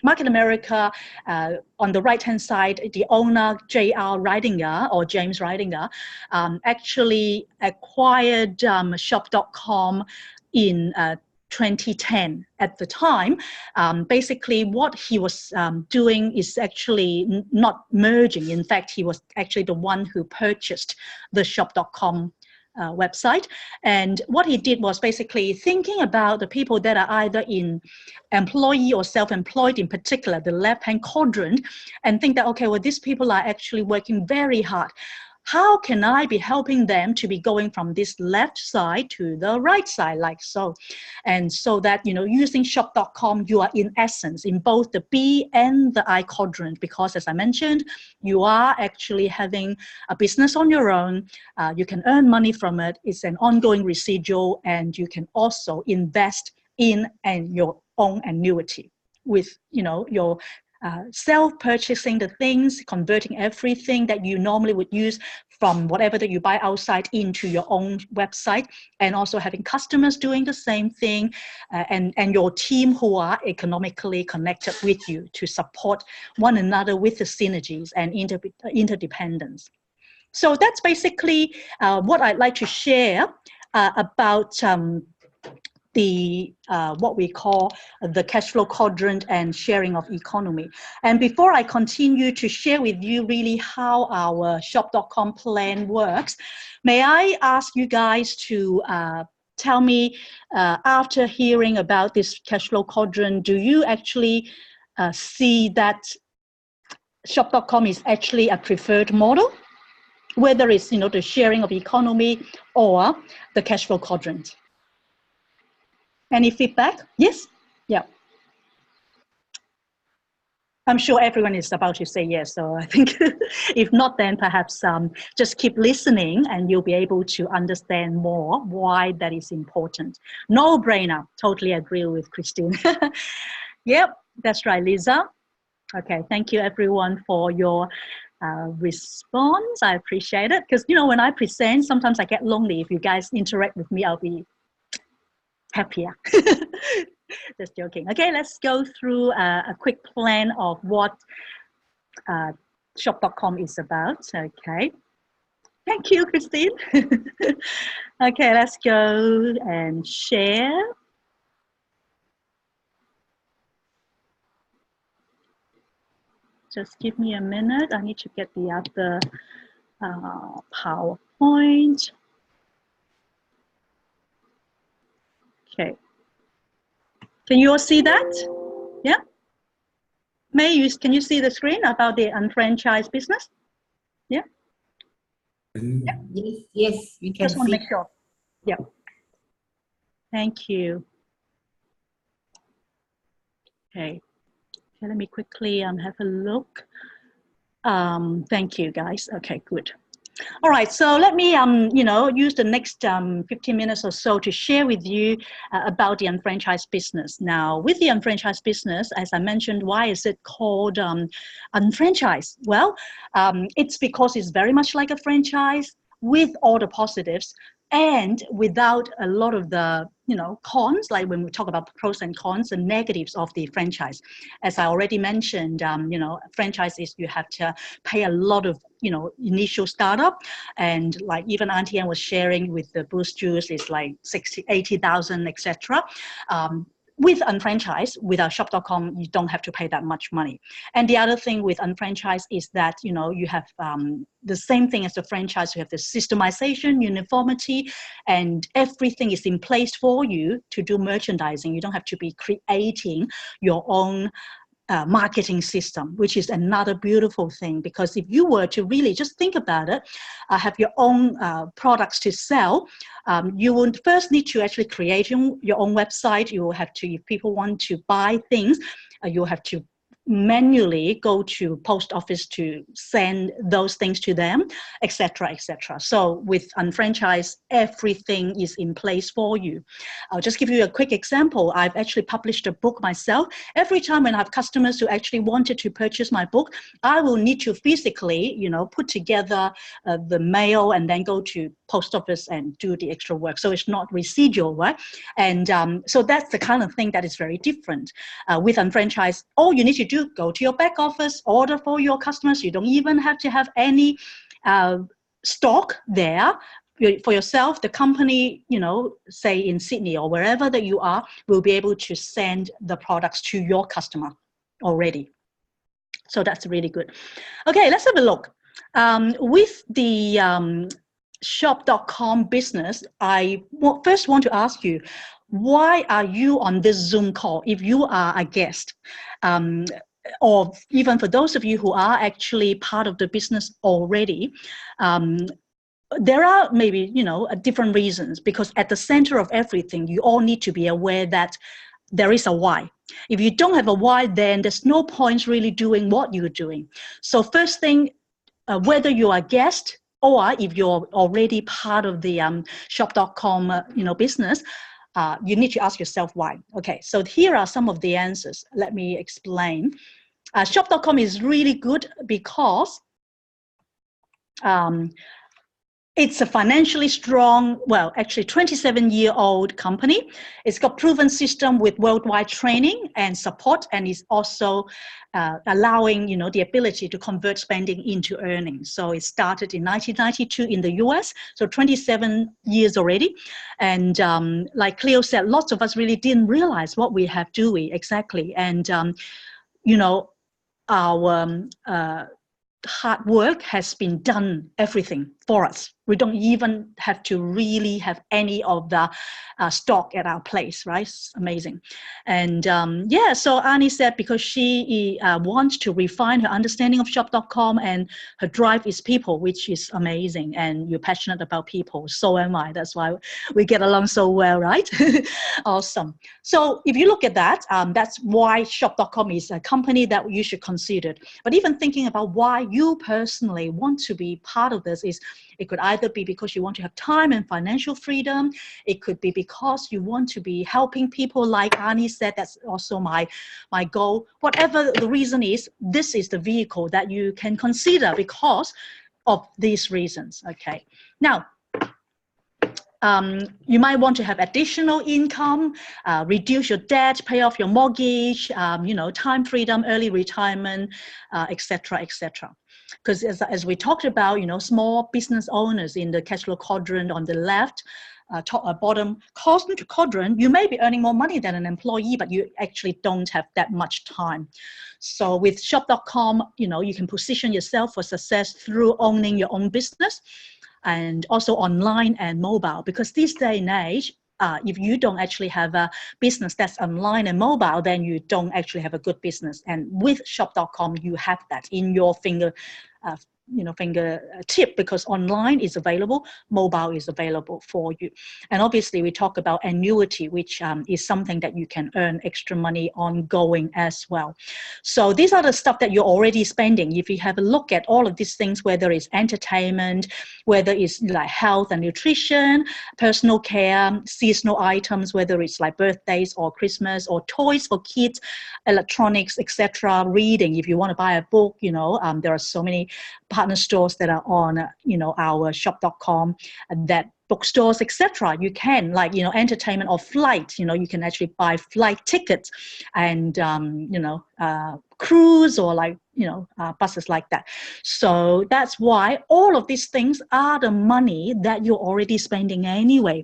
Market America, on the right-hand side, the owner, J.R. Ridinger, or James Ridinger, actually acquired shop.com in 2010. At the time, basically what he was doing is actually not merging. In fact, he was actually the one who purchased the shop.com website. And what he did was basically thinking about the people that are either in employee or self-employed, in particular, the left-hand quadrant, and think that, okay, well, these people are actually working very hard. How can I be helping them to be going from this left side to the right side, like so? And so that, you know, using shop.com, you are in essence in both the B and the I quadrant, because as I mentioned, you are actually having a business on your own. You can earn money from it. It's an ongoing residual, and you can also invest in your own annuity with, you know, your self-purchasing the things, converting everything that you normally would use from whatever that you buy outside into your own website, and also having customers doing the same thing, and your team who are economically connected with you to support one another with the synergies and interdependence. So that's basically what I'd like to share about the what we call the cash flow quadrant and sharing of economy. And before I continue to share with you really how our shop.com plan works, may I ask you guys to tell me, after hearing about this cash flow quadrant, do you actually see that shop.com is actually a preferred model, whether it's, you know, the sharing of economy or the cash flow quadrant? Any feedback? Yes? Yeah. I'm sure everyone is about to say yes, so I think if not, then perhaps just keep listening and you'll be able to understand more why that is important. No brainer. Totally agree with Christine. Yep, that's right, Lisa. Okay, thank you everyone for your response. I appreciate it, because, you know, when I present, sometimes I get lonely. If you guys interact with me, I'll be happier. Just joking. Okay, let's go through a quick plan of what shop.com is about. Okay. Thank you, Christine. Okay, let's go and share. Just give me a minute. I need to get the other PowerPoint. Okay. Can you all see that? Yeah? May, can you see the screen about the unfranchised business? Yeah? Yeah. Yes, yes, we can. Just want to make sure. Yeah. Thank you. Okay. Okay, let me quickly have a look. Thank you, guys. Okay, good. All right, so let me, you know, use the next 15 minutes or so to share with you about the unfranchised business. Now, with the unfranchised business, as I mentioned, why is it called unfranchised? Well, it's because it's very much like a franchise with all the positives and without a lot of the, you know, cons, like when we talk about pros and cons and negatives of the franchise. As I already mentioned, you know, franchise is you have to pay a lot of, you know, initial startup, and like even Auntie Ann was sharing with the Boost Juice, it's like 60, 80,000, etc. with UnFranchise, with our shop.com, you don't have to pay that much money. And the other thing with UnFranchise is that, you know, you have the same thing as the franchise. You have the systemization, uniformity, and everything is in place for you to do merchandising. You don't have to be creating your own marketing system, which is another beautiful thing, because if you were to really just think about it, have your own products to sell, you would first need to actually create your own website. You will have to, if people want to buy things, you'll have to manually go to post office to send those things to them, etc., etc. So with UnFranchise, everything is in place for you. I'll just give you a quick example. I've actually published a book myself. Every time when I have customers who actually wanted to purchase my book, I will need to physically, you know, put together the mail and then go to post office and do the extra work. So it's not residual, right? And so that's the kind of thing that is very different. With UnFranchise, all you need to do, go to your back office, order for your customers. You don't even have to have any stock there for yourself. The company, you know, say in Sydney or wherever that you are, will be able to send the products to your customer already. So that's really good. Okay, let's have a look. With the shop.com business, I first want to ask you, why are you on this Zoom call if you are a guest? Or even for those of you who are actually part of the business already, there are maybe, you know, different reasons, because at the center of everything, you all need to be aware that there is a why. If you don't have a why, then there's no point really doing what you're doing. So first thing, whether you are a guest or if you're already part of the shop.com you know, business, you need to ask yourself why. Okay, so here are some of the answers. Let me explain. Shop.com is really good because it's a financially strong, well, actually 27-year-old company. It's got proven system with worldwide training and support, and is also allowing, you know, the ability to convert spending into earnings. So it started in 1992 in the US, so 27 years already. And like Cleo said, lots of us really didn't realize what we have doing exactly. And, you know, our hard work has been done everything for us. We don't even have to really have any of the stock at our place, right? It's amazing. And yeah, so Annie said because she wants to refine her understanding of shop.com, and her drive is people, which is amazing. And you're passionate about people. So am I. That's why we get along so well, right? Awesome. So if you look at that, that's why shop.com is a company that you should consider. But even thinking about why you personally want to be part of this is, it could either be because you want to have time and financial freedom. It could be because you want to be helping people, like Annie said, that's also my goal. Whatever the reason is, this is the vehicle that you can consider because of these reasons, okay? Now, you might want to have additional income, reduce your debt, pay off your mortgage, you know, time freedom, early retirement, etc., etc. Because as we talked about, you know, small business owners in the CashFlow Quadrant on the left, top, bottom quadrant, you may be earning more money than an employee, but you actually don't have that much time. So with shop.com, you know, you can position yourself for success through owning your own business, and also online and mobile, because this day and age, if you don't actually have a business that's online and mobile, then you don't actually have a good business. And with shop.com, you have that in your fingertip, because online is available, mobile is available for you. And obviously we talk about annuity, which is something that you can earn extra money ongoing as well. So these are the stuff that you're already spending. If you have a look at all of these things, whether it's entertainment, whether it's like health and nutrition, personal care, seasonal items, whether it's like birthdays or Christmas, or toys for kids, electronics, etc., reading. If you want to buy a book, you know, there are so many partner stores that are on, you know, our shop.com that bookstores, etc. You can, like, entertainment or flight, you can actually buy flight tickets and, cruise or like, buses like that. So that's why all of these things are the money that you're already spending anyway.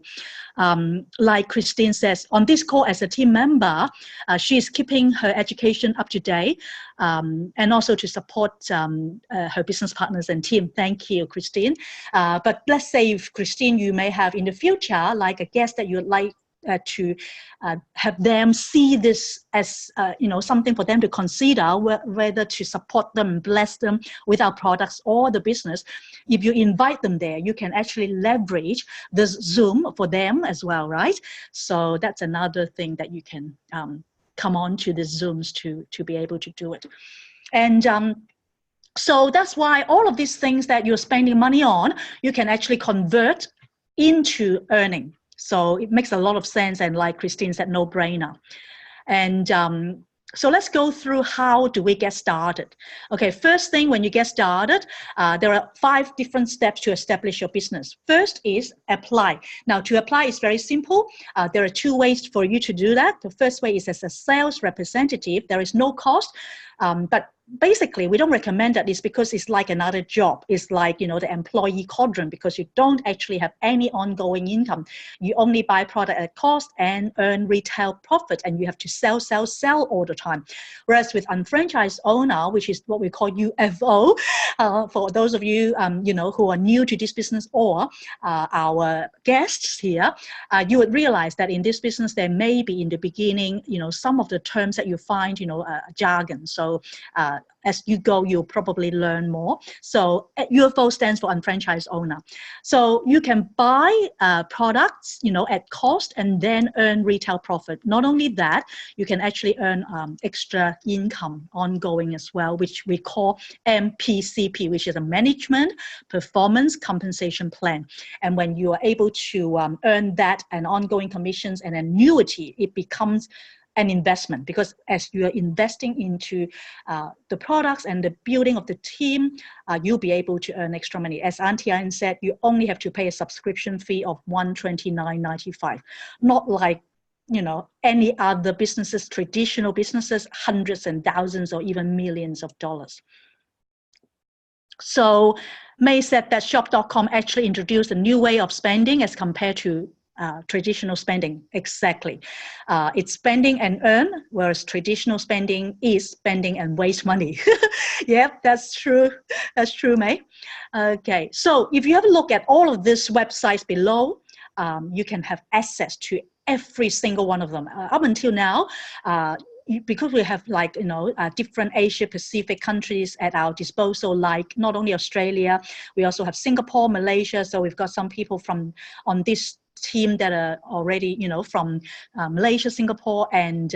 Like Christine says, on this call as a team member, she's keeping her education up to date, and also to support her business partners and team. Thank you, Christine. But let's say, if Christine, you may have in the future, like a guest that you'd like to have them see this as something for them to consider, whether to support them, bless them with our products or the business. If you invite them there, you can actually leverage this Zoom for them as well, right? So that's another thing that you can come on to the Zooms to be able to do it. And so that's why all of these things that you're spending money on, you can actually convert into earning. So it makes a lot of sense, and like Christine said, no brainer. And so let's go through how do we get started. Okay, first thing, when you get started, there are 5 different steps to establish your business. First is apply. Now, to apply is very simple. There are 2 ways for you to do that. The first way is as a sales representative. There is no cost, but basically, we don't recommend that. It's because it's like another job. It's like, the employee quadrant, because you don't actually have any ongoing income. You only buy product at cost and earn retail profit, and you have to sell all the time. Whereas with unfranchised owner, which is what we call UFO, for those of you, who are new to this business, or our guests here, you would realize that in this business, there may be in the beginning, some of the terms that you find, jargon. So as you go, you'll probably learn more. So UFO stands for unfranchised owner. So you can buy products, at cost and then earn retail profit. Not only that, you can actually earn extra income ongoing as well, which we call MPCP, which is a management performance compensation plan. And when you are able to earn that and ongoing commissions and annuity, it becomes an investment, because as you are investing into the products and the building of the team, you'll be able to earn extra money. As Auntie Anne said, you only have to pay a subscription fee of $129.95, not like any other businesses, traditional businesses, hundreds and thousands or even millions of dollars. So May said that shop.com actually introduced a new way of spending as compared to traditional spending. Exactly. It's spending and earn, whereas traditional spending is spending and waste money. Yep, that's true. That's true, May. Okay, so if you have a look at all of these websites below, you can have access to every single one of them. Up until now, because we have different Asia Pacific countries at our disposal, like not only Australia, we also have Singapore, Malaysia. So we've got some people on this team that are already, from Malaysia, Singapore, and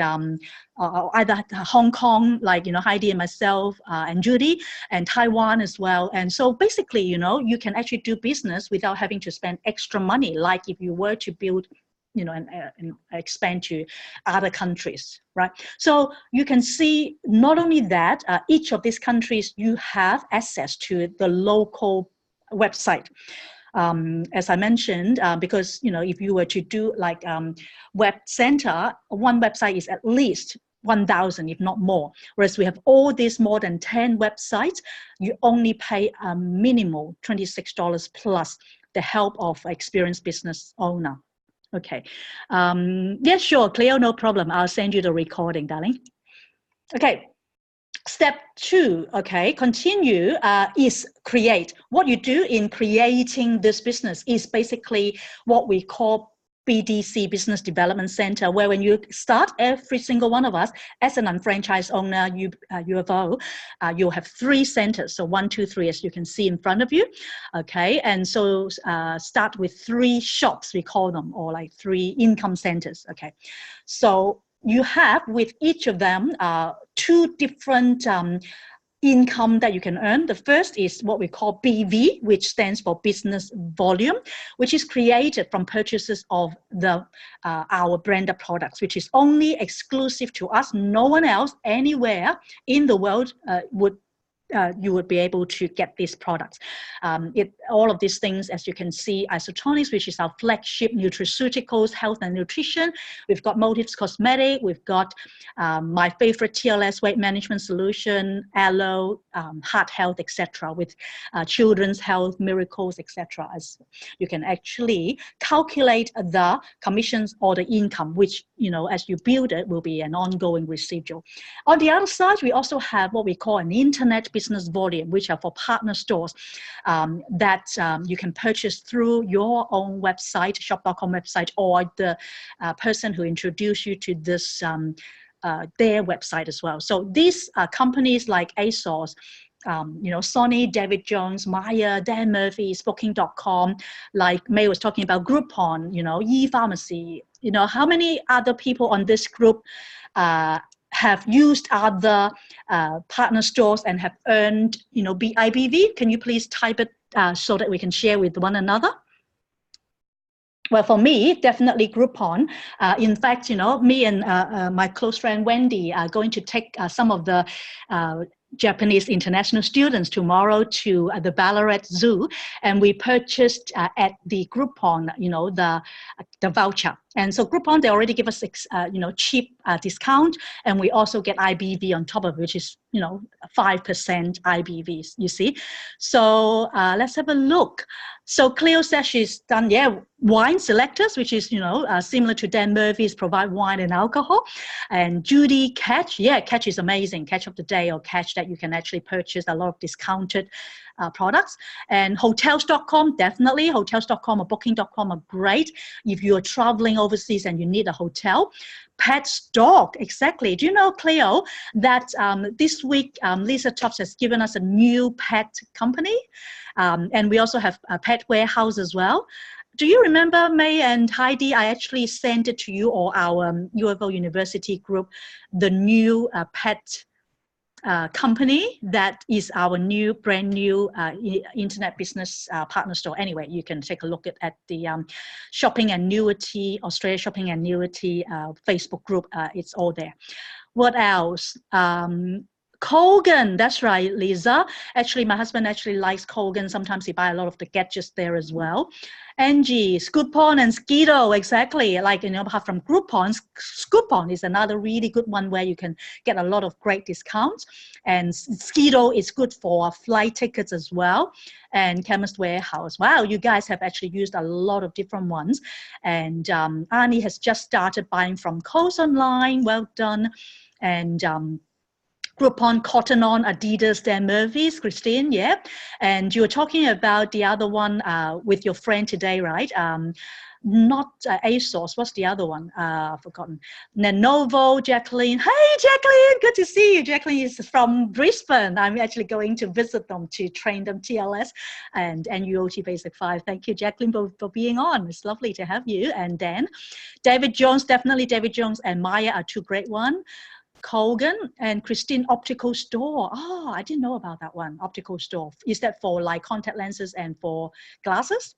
either Hong Kong, like, Heidi and myself, and Judy, and Taiwan as well. And so basically, you can actually do business without having to spend extra money, like if you were to build and expand to other countries, right? So you can see not only that, each of these countries, you have access to the local website. As I mentioned, because, if you were to do like web center, one website is at least 1,000, if not more. Whereas we have all these more than 10 websites, you only pay a minimal $26 plus the help of experienced business owner. Okay. Yeah, sure, Cleo, no problem. I'll send you the recording, darling. Okay. Step 2, okay, continue, is create. What you do in creating this business is basically what we call BDC, Business Development Center, where when you start, every single one of us, as an unfranchised owner, UFO, you'll have 3 centers. So 1, 2, 3, as you can see in front of you. Okay, and so start with 3 shops, we call them, or like 3 income centers. Okay, so you have with each of them 2 different income that you can earn. The first is what we call BV, which stands for business volume, which is created from purchases of our branded products, which is only exclusive to us. No one else anywhere in the world would you would be able to get these products. All of these things, as you can see, Isotonics, which is our flagship nutraceuticals, health and nutrition. We've got Motives Cosmetic. We've got my favorite TLS weight management solution, Aloe, heart health, etc. With children's health, miracles, etc. As you can actually calculate the commissions or the income, which, you know, as you build it, will be an ongoing residual. On the other side, we also have what we call an internet business volume, which are for partner stores that you can purchase through your own website, shop.com website, or the person who introduced you to this their website as well. So these companies like ASOS, you know, Sony, David Jones, Maya, Dan Murphy's, Booking.com, like May was talking about Groupon, you know, ePharmacy, you know, how many other people on this group have used other partner stores and have earned, you know, IBV? Can you please type it so that we can share with one another? Well, for me, definitely Groupon. In fact, you know, me and my close friend Wendy are going to take some of the Japanese international students tomorrow to the Ballarat Zoo, and we purchased at the Groupon, you know, the voucher. And so Groupon, they already give us you know, cheap discount, and we also get IBV on top of it, which is, you know, 5% IBVs, you see. So let's have a look. So Cleo says she's done, yeah, wine selectors, which is, you know, similar to Dan Murphy's, provide wine and alcohol. And Judy, Catch, yeah, Catch is amazing. Catch of the day, or Catch that you can actually purchase a lot of discounted products. And hotels.com, definitely. Hotels.com or booking.com are great if you're traveling overseas and you need a hotel. Pet dog, exactly. Do you know, Cleo, that this week Lisa Tops has given us a new pet company, and we also have a pet warehouse as well. Do you remember, May and Heidi, I actually sent it to you or our UFO University group, the new pet company that is our new, brand new internet business partner store. Anyway, you can take a look at the Shopping Annuity, Australia Shopping Annuity Facebook group. It's all there. What else? Kogan, that's right, Lisa. Actually, my husband actually likes Kogan. Sometimes he buys a lot of the gadgets there as well. Angie, Scoopon and Skido, exactly. Like, you know, apart from Groupon, Scoopon is another really good one where you can get a lot of great discounts. And Skido is good for flight tickets as well. And Chemist Warehouse. Wow, you guys have actually used a lot of different ones. And Arnie has just started buying from Coast Online. Well done. And Groupon, Cotton On, Adidas, Dan Murphy's, Christine, yeah. And you were talking about the other one with your friend today, right? Not ASOS, what's the other one? I've forgotten. Lenovo, Jacqueline. Hey, Jacqueline, good to see you. Jacqueline is from Brisbane. I'm actually going to visit them to train them TLS and UOT Basic 5. Thank you, Jacqueline, for being on. It's lovely to have you. And then David Jones, definitely David Jones and Maya are two great ones. Colgan and Christine Optical Store. Oh, I didn't know about that one. Optical Store. Is that for like contact lenses and for glasses?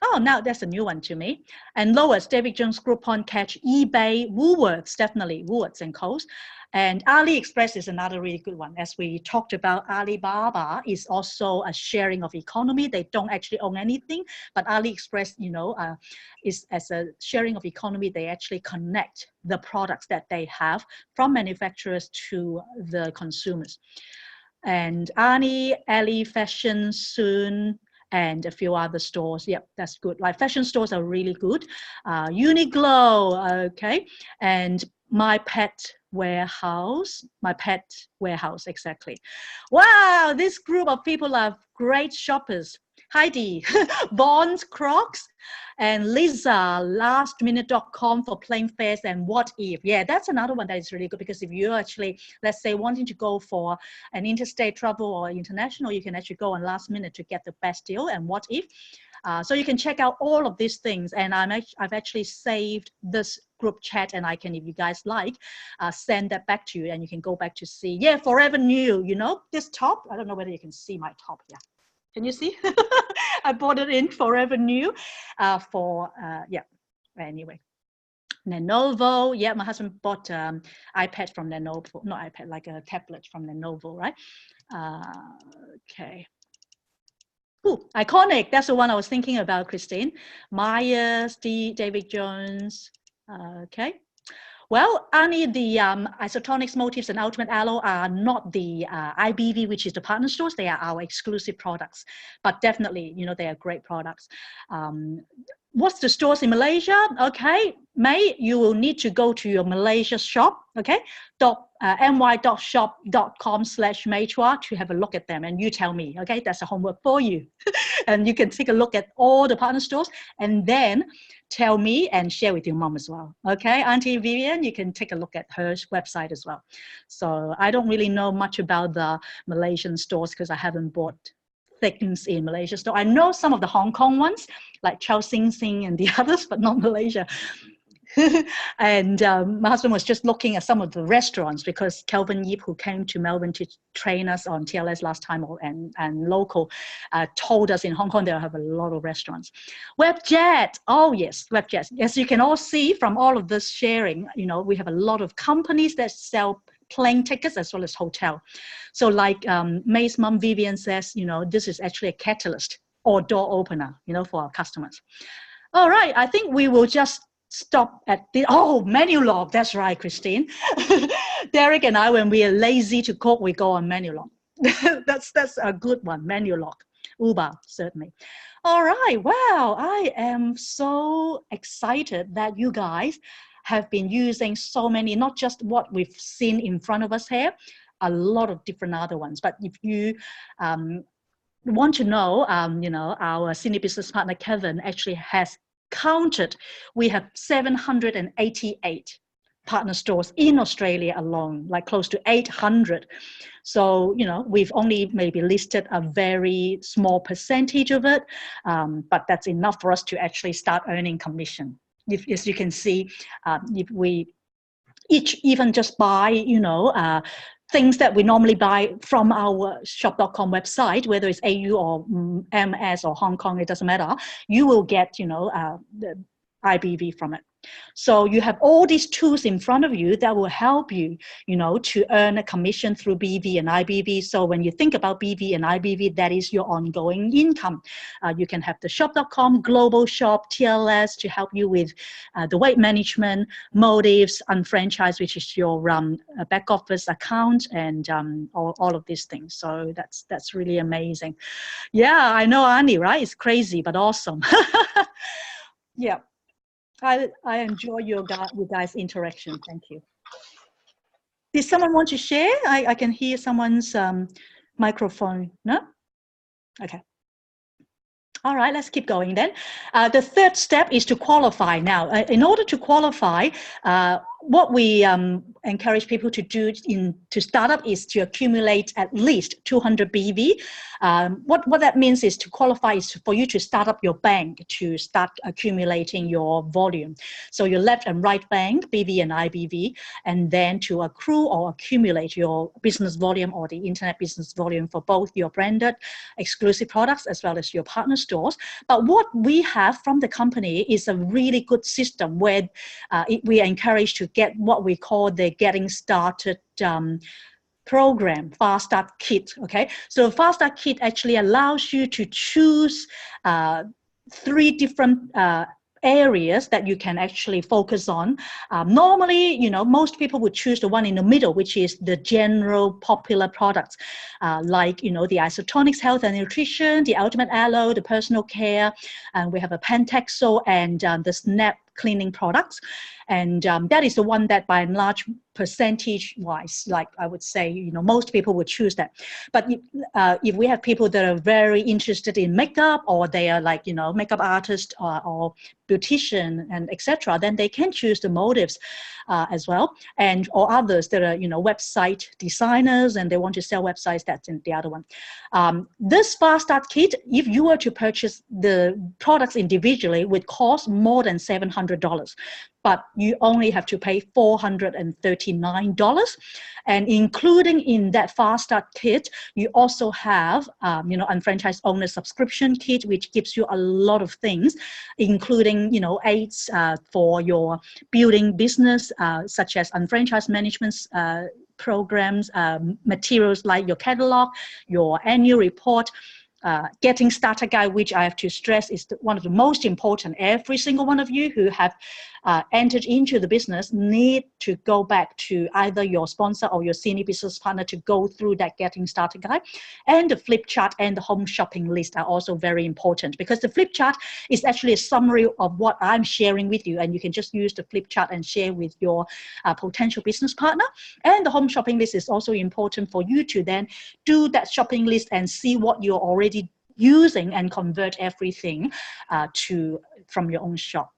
Oh, now that's a new one to me. And Lois, David Jones, Groupon, Catch, eBay, Woolworths, definitely Woolworths and Coast. And AliExpress is another really good one. As we talked about, Alibaba is also a sharing of economy. They don't actually own anything, but AliExpress, you know, is as a sharing of economy. They actually connect the products that they have from manufacturers to the consumers. And Arnie, Ali Fashion, Soon, and a few other stores. Yep, that's good. Like fashion stores are really good. Uniqlo, okay. And My Pet Warehouse, exactly. Wow, this group of people are great shoppers. Heidi, Bonds, Crocs, and Lisa, lastminute.com for plane fares and What If. Yeah, that's another one that is really good because if you're actually, let's say, wanting to go for an interstate travel or international, you can actually go on last minute to get the best deal and What If. So you can check out all of these things. And I've actually saved this group chat and I can, if you guys like, send that back to you and you can go back to see. Yeah, Forever New, you know, this top, I don't know whether you can see my top here. Can you see? I bought it in Forever New yeah, anyway. Lenovo, yeah, my husband bought iPad from Lenovo, not iPad, like a tablet from Lenovo, right? Okay. Ooh, iconic. That's the one I was thinking about, Christine. Myers, David Jones. Okay. Well, Annie, the isotonics, motifs, and ultimate aloe are not the IBV, which is the partner stores. They are our exclusive products, but definitely, you know, they are great products. What's the stores in Malaysia? Okay, May, you will need to go to your Malaysia shop, okay, my.shop.com/Meichua to have a look at them, and you tell me, okay, that's a homework for you. And you can take a look at all the partner stores and then tell me and share with your mom as well. Okay, Auntie Vivian, you can take a look at her website as well. So I don't really know much about the Malaysian stores because I haven't bought things in Malaysia. So I know some of the Hong Kong ones, like Chow Sing Sing and the others, but not Malaysia. And my husband was just looking at some of the restaurants because Kelvin Yip, who came to Melbourne to train us on TLS last time and local, told us in Hong Kong they have a lot of restaurants. Webjet, oh yes, Webjet. As you can all see from all of this sharing, you know, we have a lot of companies that sell plane tickets as well as hotel. So like May's mom Vivian says, you know, this is actually a catalyst or door opener, you know, for our customers. All right, I think we will just stop at the, menu log. That's right, Christine. Derek and I, when we are lazy to cook, we go on menu log. that's a good one, menu log. Uber, certainly. All right, wow, I am so excited that you guys have been using so many, not just what we've seen in front of us here, a lot of different other ones. But if you want to know, you know, our senior business partner, Kevin, actually has counted. We have 788 partner stores in Australia alone, like close to 800. So, you know, we've only maybe listed a very small percentage of it, but that's enough for us to actually start earning commission. If, as you can see, if we each even just buy, you know, things that we normally buy from our shop.com website, whether it's AU or MS or Hong Kong, it doesn't matter, you will get, you know, the IBV from it. So you have all these tools in front of you that will help you, you know, to earn a commission through BV and IBV. So when you think about BV and IBV, that is your ongoing income. You can have the shop.com, global shop, TLS to help you with the weight management, motives, UnFranchise, which is your back office account, and all of these things. So that's really amazing. Yeah, I know, Annie, right? It's crazy, but awesome. Yeah. I enjoy your guys' interaction. Thank you. Did someone want to share? I can hear someone's microphone. No? Okay. All right, let's keep going then. The third step is to qualify. Now, in order to qualify, what we encourage people to do to start up is to accumulate at least 200 BV. What that means is to qualify is for you to start up your bank to start accumulating your volume. So your left and right bank, BV and IBV, and then to accrue or accumulate your business volume or the internet business volume for both your branded exclusive products as well as your partner stores. But what we have from the company is a really good system where we are encouraged to get what we call the Getting Started program, Fast Start Kit. Okay, so Fast Start Kit actually allows you to choose 3 different areas that you can actually focus on. Normally, you know, most people would choose the one in the middle, which is the general popular products, like, you know, the isotonics, health and nutrition, the ultimate aloe, the personal care, and we have a Pentexo and the Snap cleaning products. And that is the one that by and large percentage wise, like I would say, you know, most people would choose that. But if we have people that are very interested in makeup, or they are like, you know, makeup artist or beautician and etc., then they can choose the motives as well, and or others that are, you know, website designers and they want to sell websites. That's in the other one. This Fast Start Kit, if you were to purchase the products individually, would cost more than $700, but you only have to pay $439. And including in that Fast Start Kit, you also have, you know, UnFranchise Owner Subscription Kit, which gives you a lot of things, including, you know, aids for your building business, such as UnFranchise Management programs, materials like your catalog, your annual report, getting starter guide, which I have to stress is one of the most important. Every single one of you who have entered into the business need to go back to either your sponsor or your senior business partner to go through that getting starter guide. And the flip chart and the home shopping list are also very important, because the flip chart is actually a summary of what I'm sharing with you, and you can just use the flip chart and share with your potential business partner. And the home shopping list is also important for you to then do that shopping list and see what you're already using and convert everything from your own shop.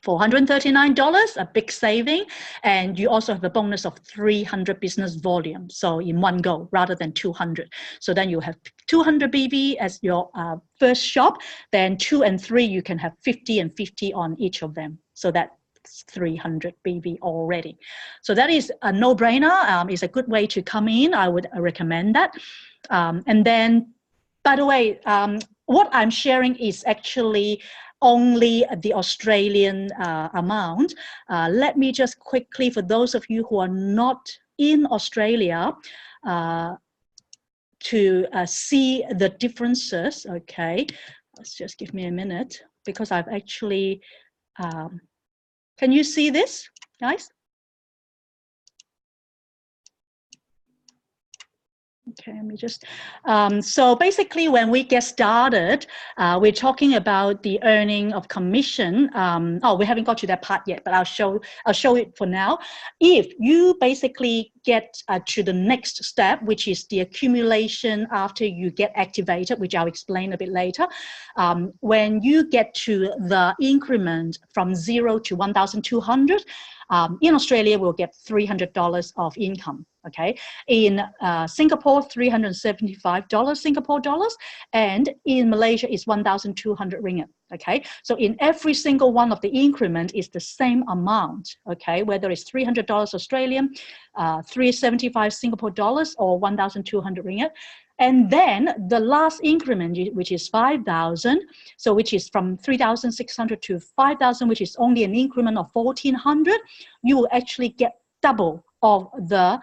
$439, a big saving, and you also have a bonus of 300 business volume, so in one go rather than 200. So then you have 200 BV as your first shop, then 2 and 3 you can have 50 and 50 on each of them, so that's 300 BV already. So that is a no-brainer. It's a good way to come in. I would recommend that. And then, by the way, what I'm sharing is actually only the Australian amount. Let me just quickly, for those of you who are not in Australia, to see the differences. Okay, let's just give me a minute, because I've actually, can you see this, guys? Okay, let me just, so basically when we get started, we're talking about the earning of commission. Oh, we haven't got to that part yet, but I'll show it for now. If you basically get to the next step, which is the accumulation after you get activated, which I'll explain a bit later. When you get to the increment from 0 to 1,200, in Australia, we'll get $300 of income. Okay, in Singapore, $375 Singapore dollars, and in Malaysia is 1,200 ringgit. Okay, so in every single one of the increment is the same amount. Okay, whether it's $300 Australian, 375 Singapore dollars, or 1,200 ringgit. And then the last increment, which is 5,000, so which is from 3,600 to 5,000, which is only an increment of 1,400, you will actually get double of the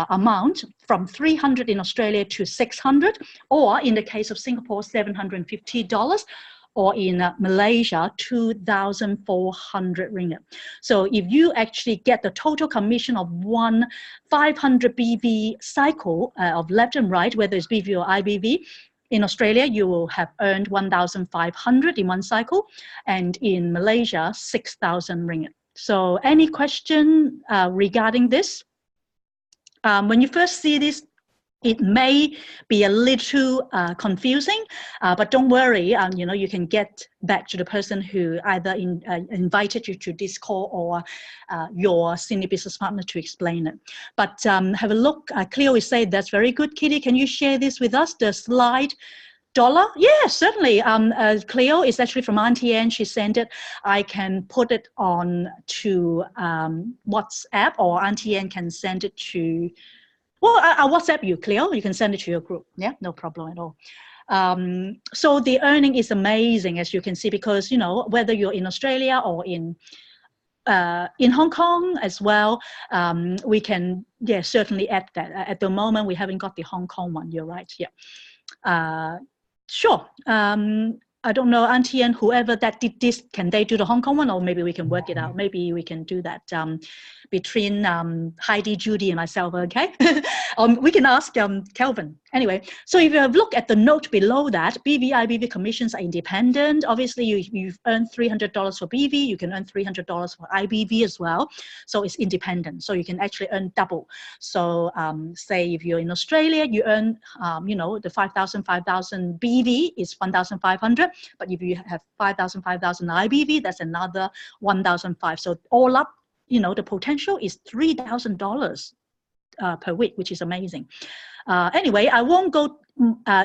amount, from 300 in Australia to 600, or in the case of Singapore, $750, or in Malaysia, 2,400 ringgit. So if you actually get the total commission of one 500 BV cycle of left and right, whether it's BV or IBV, in Australia, you will have earned 1,500 in one cycle, and in Malaysia, 6,000 ringgit. So any question regarding this? When you first see this, it may be a little confusing, but don't worry. You know, you can get back to the person who either invited you to this call, or your senior business partner to explain it. But have a look. Cleo is saying that's very good. Kitty, can you share this with us? The slide dollar? Yeah, certainly. Cleo is actually from Auntie Anne. She sent it. I can put it on to WhatsApp, or Auntie Anne can send it to, well, I'll WhatsApp you, Cleo. You can send it to your group. Yeah, no problem at all. So the earning is amazing, as you can see, because, you know, whether you're in Australia or in Hong Kong as well, we can, yeah, certainly add that. At the moment, we haven't got the Hong Kong one. You're right. Yeah. Sure. I don't know, Auntie and whoever that did this, can they do the Hong Kong one, or maybe we can work it out? Maybe we can do that between Heidi, Judy, and myself, okay? We can ask Kelvin. Anyway, so if you have looked at the note below that, BV, IBV commissions are independent. Obviously, you've earned $300 for BV, you can earn $300 for IBV as well. So it's independent. So you can actually earn double. So say if you're in Australia, you earn, you know, the 5,000 BV is 1,500. But if you have 5,000 IBV, that's another 1,500. So all up, you know, the potential is $3,000 per week, which is amazing. Anyway, I won't go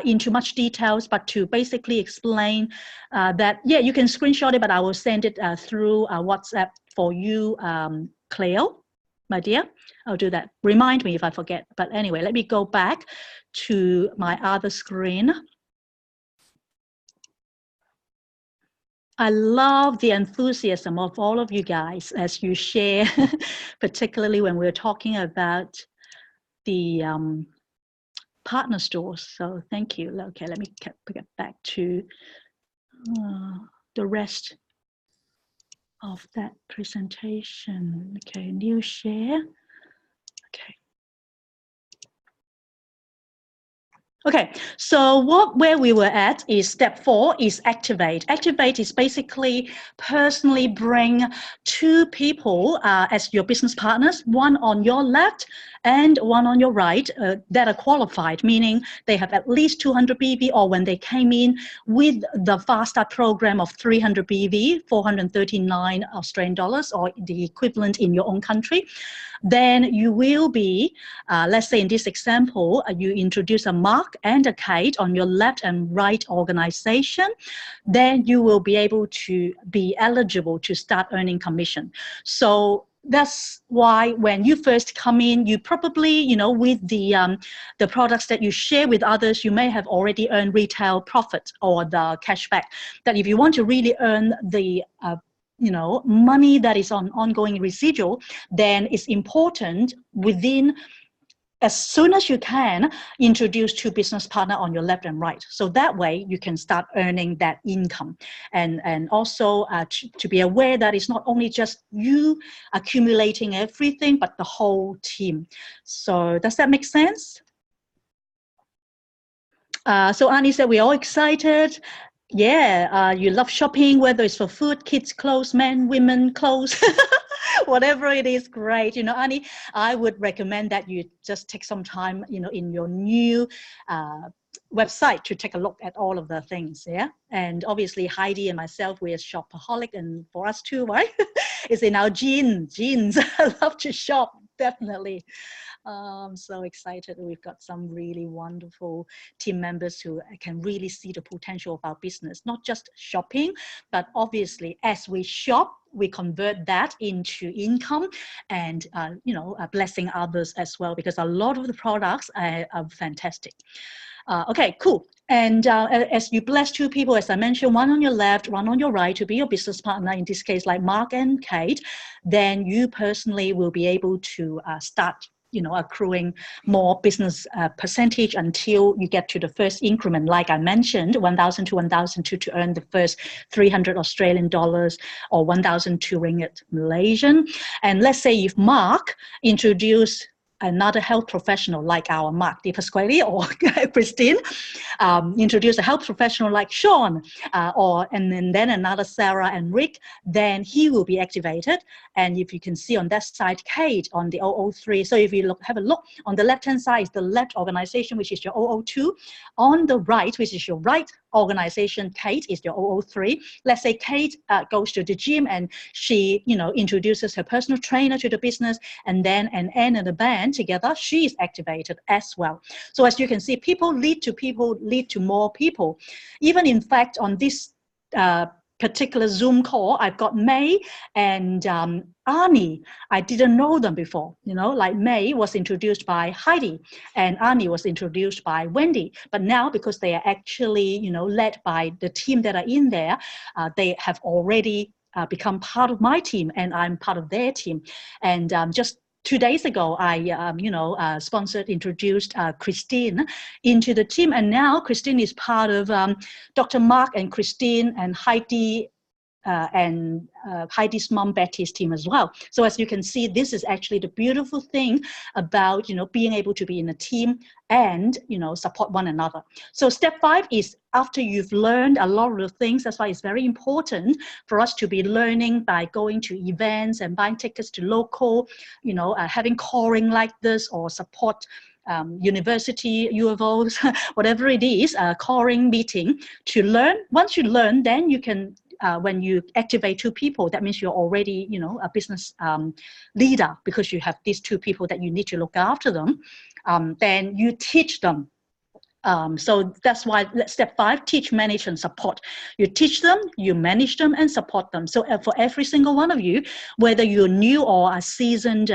into much details, but to basically explain that, yeah, you can screenshot it, but I will send it through WhatsApp for you, Cleo, my dear. I'll do that. Remind me if I forget. But anyway, let me go back to my other screen. I love the enthusiasm of all of you guys as you share, particularly when we're talking about the partner stores. So thank you. Okay, let me get back to the rest of that presentation. Okay, new share. Okay. Okay, so where we were at is step 4 is activate. Activate is basically personally bring 2 people as your business partners, one on your left and one on your right that are qualified, meaning they have at least 200 BV, or when they came in with the Fast Start program of 300 BV, 439 Australian dollars, or the equivalent in your own country. Then you will be, let's say in this example, you introduce a Mark and a Kate on your left and right organization, then you will be able to be eligible to start earning commission. So that's why when you first come in, you probably, you know, with the products that you share with others, you may have already earned retail profit or the cashback. That if you want to really earn the you know, money that is on ongoing residual, then it's important within, as soon as you can, introduce 2 business partners on your left and right. So that way you can start earning that income. And also to be aware that it's not only just you accumulating everything, but the whole team. So does that make sense? So Annie said, we're all excited. Yeah, you love shopping, whether it's for food, kids' clothes, men, women clothes, whatever it is, great. You know, Annie, I would recommend that you just take some time, you know, in your new website to take a look at all of the things, yeah? And obviously Heidi and myself, we're shopaholic, and for us too, right? It's in our genes. I love to shop, definitely. I'm so excited. We've got some really wonderful team members who can really see the potential of our business, not just shopping, but obviously as we shop, we convert that into income and, you know, blessing others as well, because a lot of the products are fantastic. Okay, cool. And as you bless 2 people, as I mentioned, one on your left, one on your right, to be your business partner, in this case, like Mark and Kate, then you personally will be able to start, you know, accruing more business percentage until you get to the first increment, like I mentioned, 1,000 to 1,002 to earn the first 300 Australian dollars or 1,002 ringgit Malaysian. And let's say if Mark introduced another health professional like our Mark Di Pasquale or Christine, introduce a health professional like Sean, and then another Sarah and Rick, then he will be activated. And if you can see on that side, Kate on the 003. So if you have a look on the left-hand side is the left organization, which is your 002. On the right, which is your right organization, Kate is your 003. Let's say Kate goes to the gym and she, you know, introduces her personal trainer to the business, and then an Anne and a band together, she is activated as well. So as you can see, people lead to more people. Even in fact, on this particular Zoom call, I've got May and Arnie. I didn't know them before, you know, like May was introduced by Heidi and Arnie was introduced by Wendy. But now, because they are actually, you know, led by the team that are in there, they have already become part of my team, and I'm part of their team. And just 2 days ago, I, introduced Christine into the team. And now Christine is part of Dr. Mark and Christine and Heidi and Heidi's mom Betty's team as well. So as you can see, this is actually the beautiful thing about, you know, being able to be in a team and, you know, support one another. So step 5 is after you've learned a lot of the things. That's why it's very important for us to be learning by going to events and buying tickets to local, you know, having calling like this, or support university, U of O, whatever it is, calling meeting to learn. Once you learn, then you can, when you activate 2 people, that means you're already, you know, a business leader, because you have these 2 people that you need to look after them. Then you teach them So that's why step 5, teach, manage, and support. You teach them, you manage them, and support them. So for every single one of you, whether you're new or a seasoned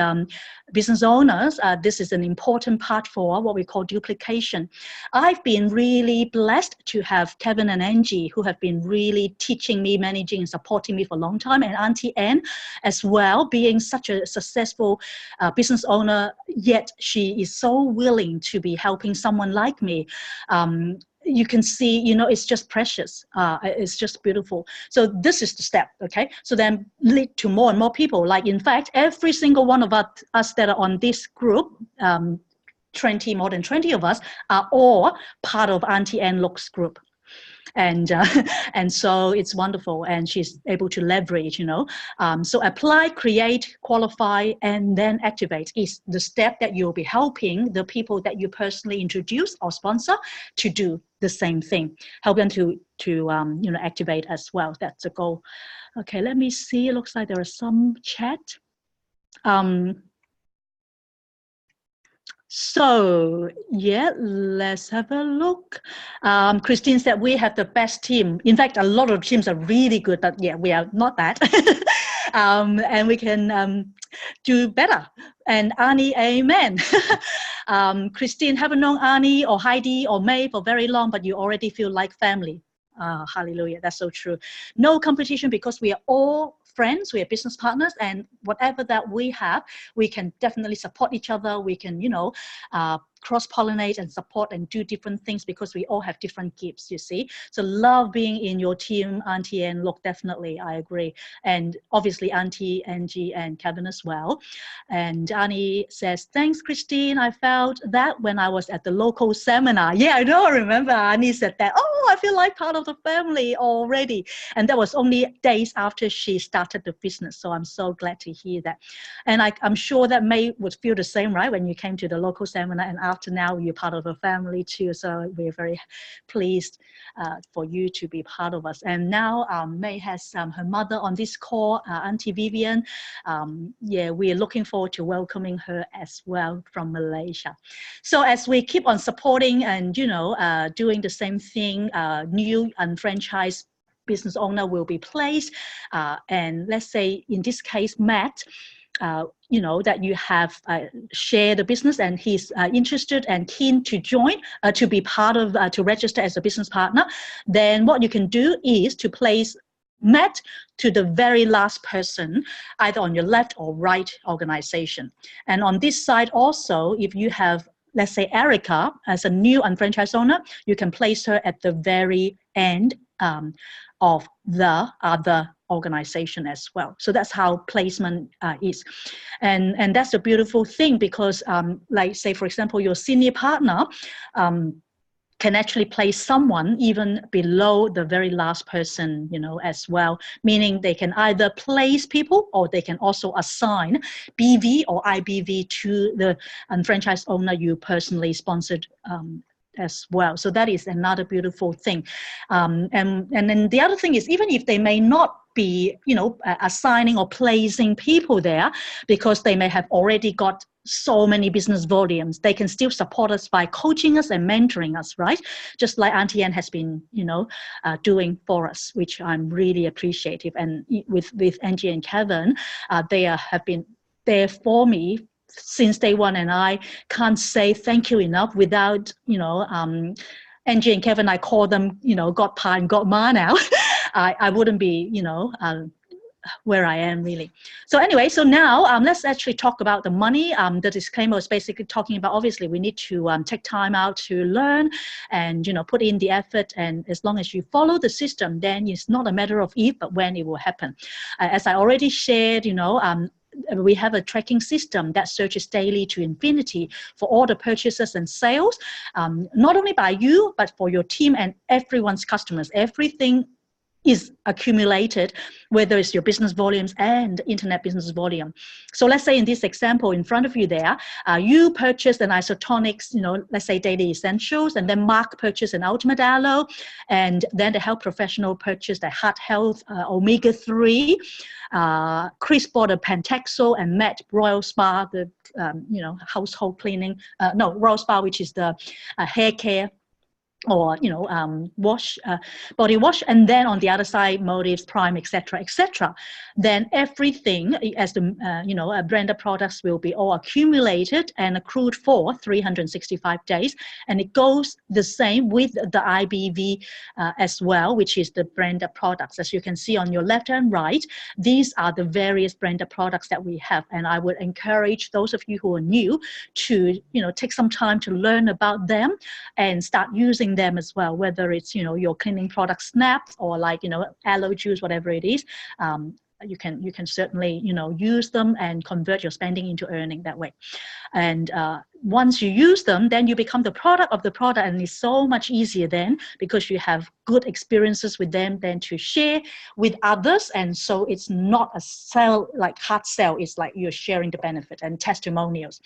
business owners, this is an important part for what we call duplication. I've been really blessed to have Kevin and Angie, who have been really teaching me, managing, and supporting me for a long time, and Auntie Anne as well, being such a successful business owner, yet she is so willing to be helping someone like me. You can see, it's just precious. It's just beautiful. So this is the step, okay? So then lead to more and more people. Like, in fact, every single one of us that are on this group, more than 20 of us, are all part of Auntie Anne Look's group. And so it's wonderful, and she's able to leverage, so apply, create, qualify, and then activate is the step that you'll be helping the people that you personally introduce or sponsor to do the same thing. Help them to activate as well. That's the goal. Okay, let me see. It looks like there is some chat. So, yeah, let's have a look. Christine said we have the best team. In fact, a lot of teams are really good, but yeah, we are not that. And we can do better. And Annie, amen. Christine, haven't known Annie or Heidi or May for very long, but you already feel like family. Hallelujah, that's so true. No competition, because we are all friends, we are business partners, and whatever that we have, we can definitely support each other. We can, cross-pollinate and support and do different things, because we all have different gifts, you see. So love being in your team, Auntie Anne. Look, definitely, I agree. And obviously Auntie Angie and Kevin as well. And Annie says, thanks, Christine. I felt that when I was at the local seminar. Yeah, I know, I remember Annie said that. Oh, I feel like part of the family already. And that was only days after she started the business. So I'm so glad to hear that. And I'm sure that May would feel the same, right? When you came to the local seminar, and after now you're part of a family too. So we're very pleased for you to be part of us. And now May has her mother on this call, Auntie Vivian. Yeah, we're looking forward to welcoming her as well from Malaysia. So as we keep on supporting and, doing the same thing, new UnFranchise business owner will be placed. And let's say in this case, Matt, that you have shared the business and he's interested and keen to join, to be part of, to register as a business partner, then what you can do is to place Matt to the very last person, either on your left or right organization. And on this side also, if you have, let's say, Erica as a new UnFranchise owner, you can place her at the very end of the other organization as well. So that's how placement is. And that's a beautiful thing, because like, say, for example, your senior partner can actually place someone even below the very last person, as well, meaning they can either place people or they can also assign BV or IBV to the UnFranchise owner you personally sponsored as well. So that is another beautiful thing. And then the other thing is, even if they may not be, assigning or placing people there, because they may have already got so many business volumes, they can still support us by coaching us and mentoring us, right? Just like Auntie Anne has been, doing for us, which I'm really appreciative. And with Angie and Kevin, they have been there for me since day one, and I can't say thank you enough. Without, Angie and Kevin, I call them, Godpa and Godma now. I wouldn't be, where I am really. So anyway, so now let's actually talk about the money. The disclaimer was basically talking about, obviously we need to take time out to learn and, put in the effort. And as long as you follow the system, then it's not a matter of if, but when it will happen. As I already shared, we have a tracking system that searches daily to infinity for all the purchases and sales, not only by you, but for your team and everyone's customers. Everything is accumulated, whether it's your business volumes and internet business volume. So let's say in this example in front of you there, you purchased an Isotonics, let's say daily essentials, and then Mark purchased an Ultimate Aloe, and then the health professional purchased a Heart Health Omega-3. Chris bought a Pentaxol, and Matt Royal Spa, the household cleaning. No, Royal Spa, which is the hair care or wash, body wash, and then on the other side motives, prime, etc., etc. Then everything as the branded products will be all accumulated and accrued for 365 days, and it goes the same with the IBV as well, which is the branded products. As you can see on your left and right, these are the various branded products that we have, and I would encourage those of you who are new to take some time to learn about them and start using them as well, whether it's your cleaning product snaps or like aloe juice, whatever it is. You can certainly use them and convert your spending into earning that way. And once you use them, then you become the product of the product, and it's so much easier then because you have good experiences with them then to share with others. And so it's not a sell, like hard sell, it's like you're sharing the benefit and testimonials.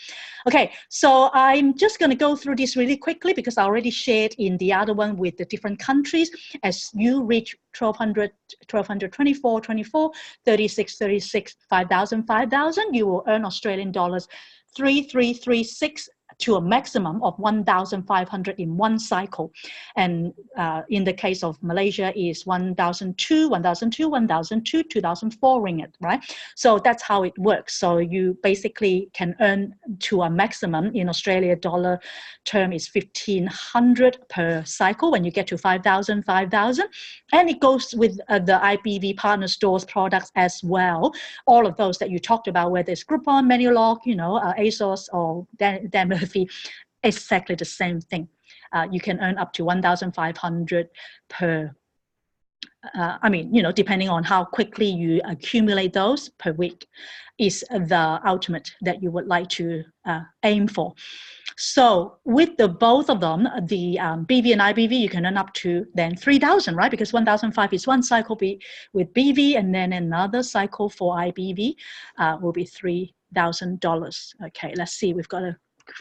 Okay, so I'm just going to go through this really quickly because I already shared in the other one with the different countries. As you reach 1200, 1224, 24, 36, 36, 5,000, 5,000, you will earn Australian dollars 3,336 to a maximum of 1,500 in one cycle. And in the case of Malaysia is 1,002, 1,002, 1,002, 2,004 ringgit, right? So that's how it works. So you basically can earn to a maximum in Australia dollar term is 1,500 per cycle when you get to 5,000, 5,000. And it goes with the IBV partner stores products as well. All of those that you talked about, whether it's Groupon, Menulog, ASOS or Dan Murphy, exactly the same thing. You can earn up to 1,500 per, depending on how quickly you accumulate those per week is the ultimate that you would like to aim for. So with the both of them, the BV and IBV, you can earn up to then 3,000, right? Because 1,005 is one cycle with BV, and then another cycle for IBV will be $3,000. Okay, let's see. We've got a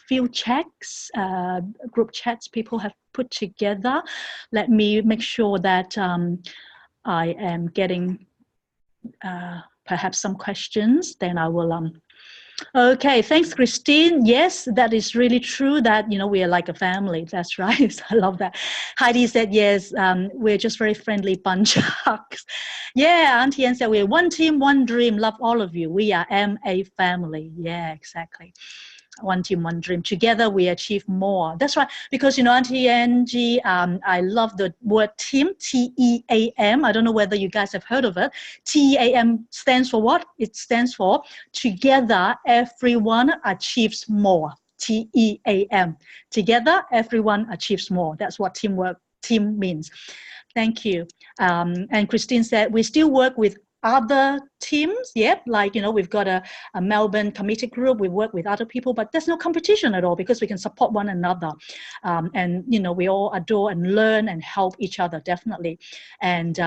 few checks, group chats people have put together. Let me make sure that I am getting perhaps some questions. Then I will Okay, thanks, Christine. Yes, that is really true that, we are like a family. That's right. I love that. Heidi said, yes, we're just very friendly bunch. Yeah, Auntie Anne said, we're one team, one dream. Love all of you. We are MA family. Yeah, exactly. One team, one dream. Together we achieve more. That's right. Because, Auntie Angie, I love the word team, T-E-A-M. I don't know whether you guys have heard of it. T-E-A-M stands for what? It stands for together everyone achieves more. T-E-A-M. Together everyone achieves more. That's what team means. Thank you. And Christine said, we still work with other teams, yep, like we've got a Melbourne committee group, we work with other people, but there's no competition at all because we can support one another, and we all adore and learn and help each other, definitely. And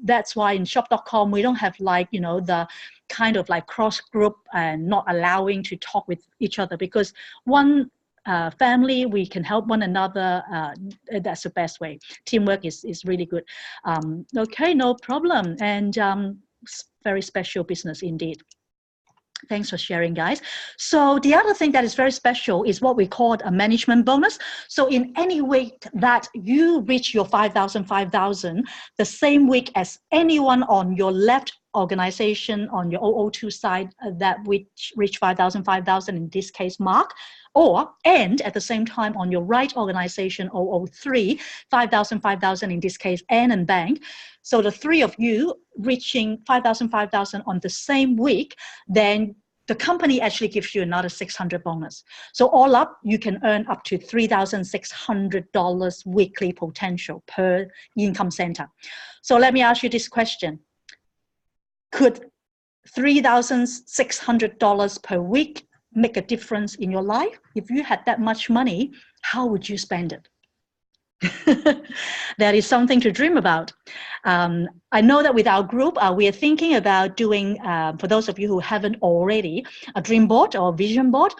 that's why in shop.com we don't have the kind of cross group and not allowing to talk with each other, because one family, we can help one another. That's the best way. Teamwork is really good. Okay, no problem. And very special business indeed. Thanks for sharing, guys. So the other thing that is very special is what we call a management bonus. So in any week that you reach your 5,000, 5,000, the same week as anyone on your left organization on your 002 side that reach 5,000, 5,000, in this case, Mark, and at the same time on your right organization 003, 5,000, 5,000, in this case, Ann and Bank. So the three of you reaching 5,000, 5,000 on the same week, then the company actually gives you another 600 bonus. So all up, you can earn up to $3,600 weekly potential per income center. So let me ask you this question. Could $3,600 per week make a difference in your life? If you had that much money, how would you spend it? That is something to dream about. I know that with our group, we are thinking about doing, for those of you who haven't already, a dream board or vision board.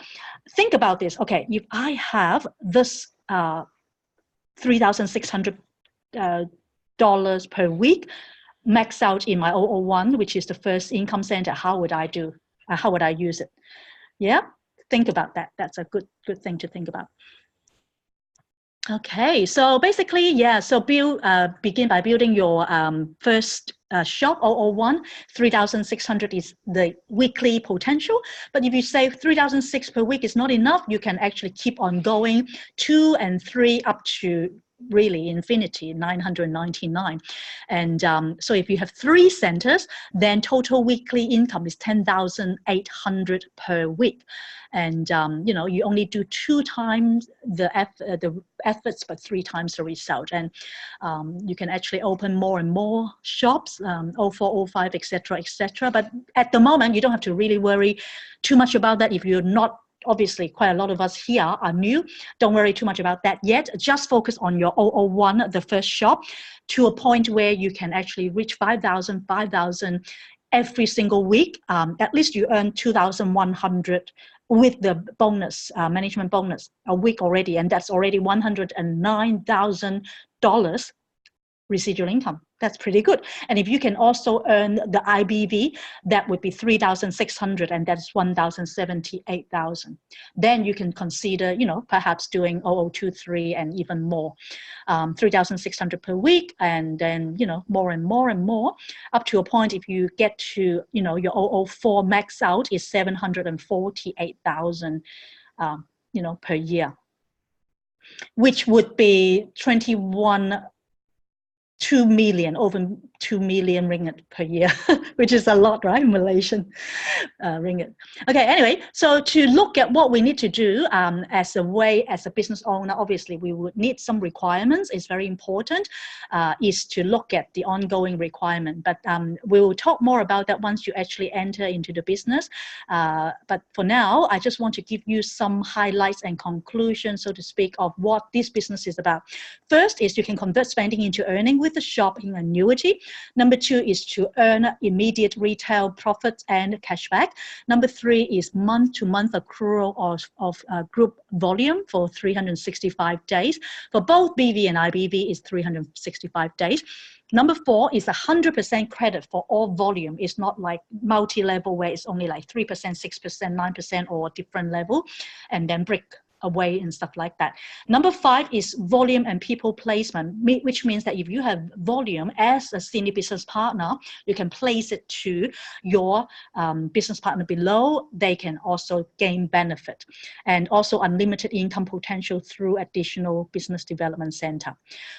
Think about this. Okay, if I have this $3,600 per week, max out in my 001, which is the first income center, how would I do? How would I use it? Yeah, think about that. That's a good thing to think about. Okay, so basically, yeah, so begin by building your first shop, 001. 3,600 is the weekly potential. But if you say 3,600 per week is not enough, you can actually keep on going 2 and 3 up to really infinity, 999. And so if you have 3 centers, then total weekly income is 10,800 per week. And you know, you only do 2 times the efforts, but 3 times the result. And you can actually open more and more shops, 04, 05, etc., etc. But at the moment, you don't have to really worry too much about that if you're not. Obviously, quite a lot of us here are new. Don't worry too much about that yet. Just focus on your 001, the first shop, to a point where you can actually reach 5,000 every single week. At least you earn 2,100 with the bonus, management bonus, a week already, and that's already $109,000 residual income. That's pretty good. And if you can also earn the IBV, that would be 3,600, and that's 1,078,000. Then you can consider, you know, perhaps doing 0023 and even more, 3,600 per week, and then, you know, more and more and more, up to a point if you get to, you know, your 004 max out is 748,000, you know, per year, which would be 2 million, over 2 million ringgit per year, which is a lot, right? Malaysian ringgit. Okay, anyway, so to look at what we need to do as a business owner, obviously we would need some requirements. It's very important, is to look at the ongoing requirement. But we will talk more about that once you actually enter into the business. But for now, I just want to give you some highlights and conclusions, so to speak, of what this business is about. First is you can convert spending into earning with the shopping annuity. Number 2 is to earn immediate retail profits and cashback. Number 3 is month-to-month accrual of group volume for 365 days. For both BV and IBV is 365 days. Number 4 is 100% credit for all volume. It's not like multi-level where it's only like 3%, 6%, 9% or different level, and then break away and stuff like that. Number 5 is volume and people placement, which means that if you have volume as a senior business partner, you can place it to your business partner below. They can also gain benefit, and also unlimited income potential through additional business development center.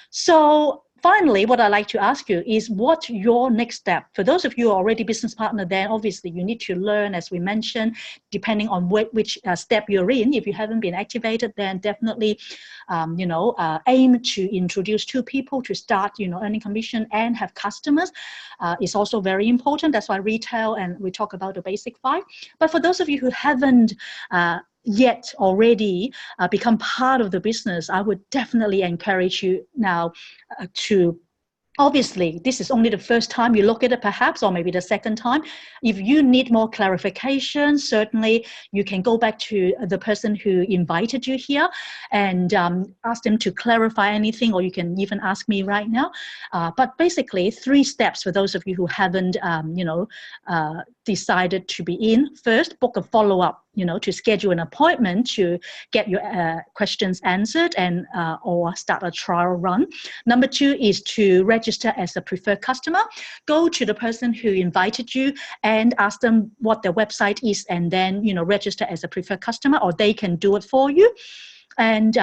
So finally, what I'd like to ask you is what's your next step? For those of you who are already business partner, then obviously you need to learn, as we mentioned, depending on which step you're in. If you haven't been activated, then definitely, aim to introduce 2 people to start, earning commission and have customers. Is also very important. That's why retail, and we talk about the basic 5. But for those of you who haven't yet already become part of the business, I would definitely encourage you now to, obviously, this is only the first time you look at it, perhaps, or maybe the second time. If you need more clarification, certainly you can go back to the person who invited you here and ask them to clarify anything, or you can even ask me right now. But basically, 3 steps for those of you who haven't, decided to be in. First, book a follow-up, to schedule an appointment to get your questions answered and or start a trial run. Number 2 is to register as a preferred customer. Go to the person who invited you and ask them what their website is, and then, register as a preferred customer, or they can do it for you. And,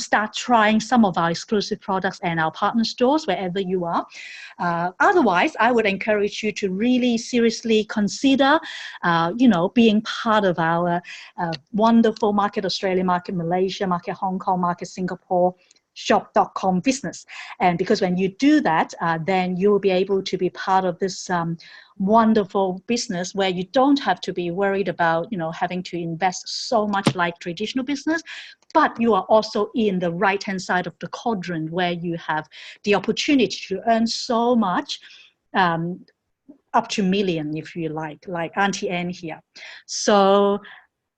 start trying some of our exclusive products and our partner stores wherever you are. Otherwise, I would encourage you to really seriously consider, being part of our wonderful market, Australia market, Malaysia market, Hong Kong market, Singapore, shop.com business. And because when you do that, then you'll be able to be part of this wonderful business where you don't have to be worried about, having to invest so much like traditional business, but you are also in the right-hand side of the quadrant where you have the opportunity to earn so much, up to million, if you like Auntie Anne here. So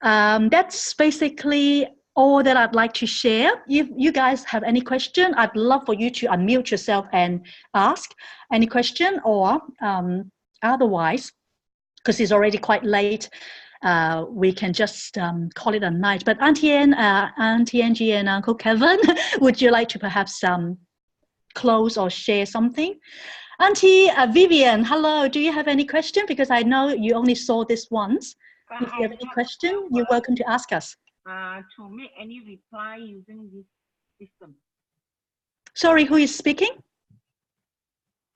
that's basically all that I'd like to share. If you guys have any question, I'd love for you to unmute yourself and ask any question, or otherwise, because it's already quite late, we can just call it a night. But Auntie Angie and Uncle Kevin, would you like to perhaps close or share something? Auntie Vivian, hello. Do you have any question? Because I know you only saw this once. If you have any question, you're welcome to ask us. To make any reply using this system. Sorry, who is speaking?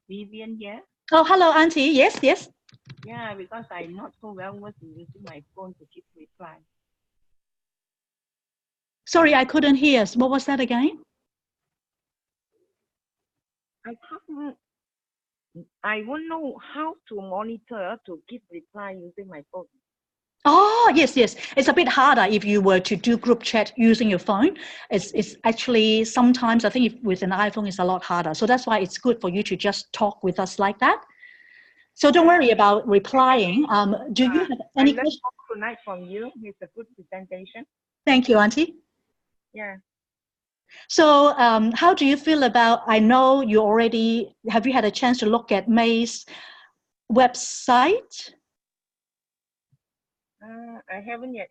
Vivian here. Oh, hello, Auntie. Yes, yes. Yeah, because I'm not so well versed in using my phone to give reply. Sorry, I couldn't hear. What was that again? I won't know how to monitor to give reply using my phone. Oh, yes, yes. It's a bit harder if you were to do group chat using your phone. It's actually sometimes, I think if with an iPhone, it's a lot harder. So that's why it's good for you to just talk with us like that. So don't worry about replying. Do you have any questions tonight from you? It's a good presentation. Thank you, Auntie. Yeah. So how do you feel about, I know you already, have you had a chance to look at May's website? I haven't yet.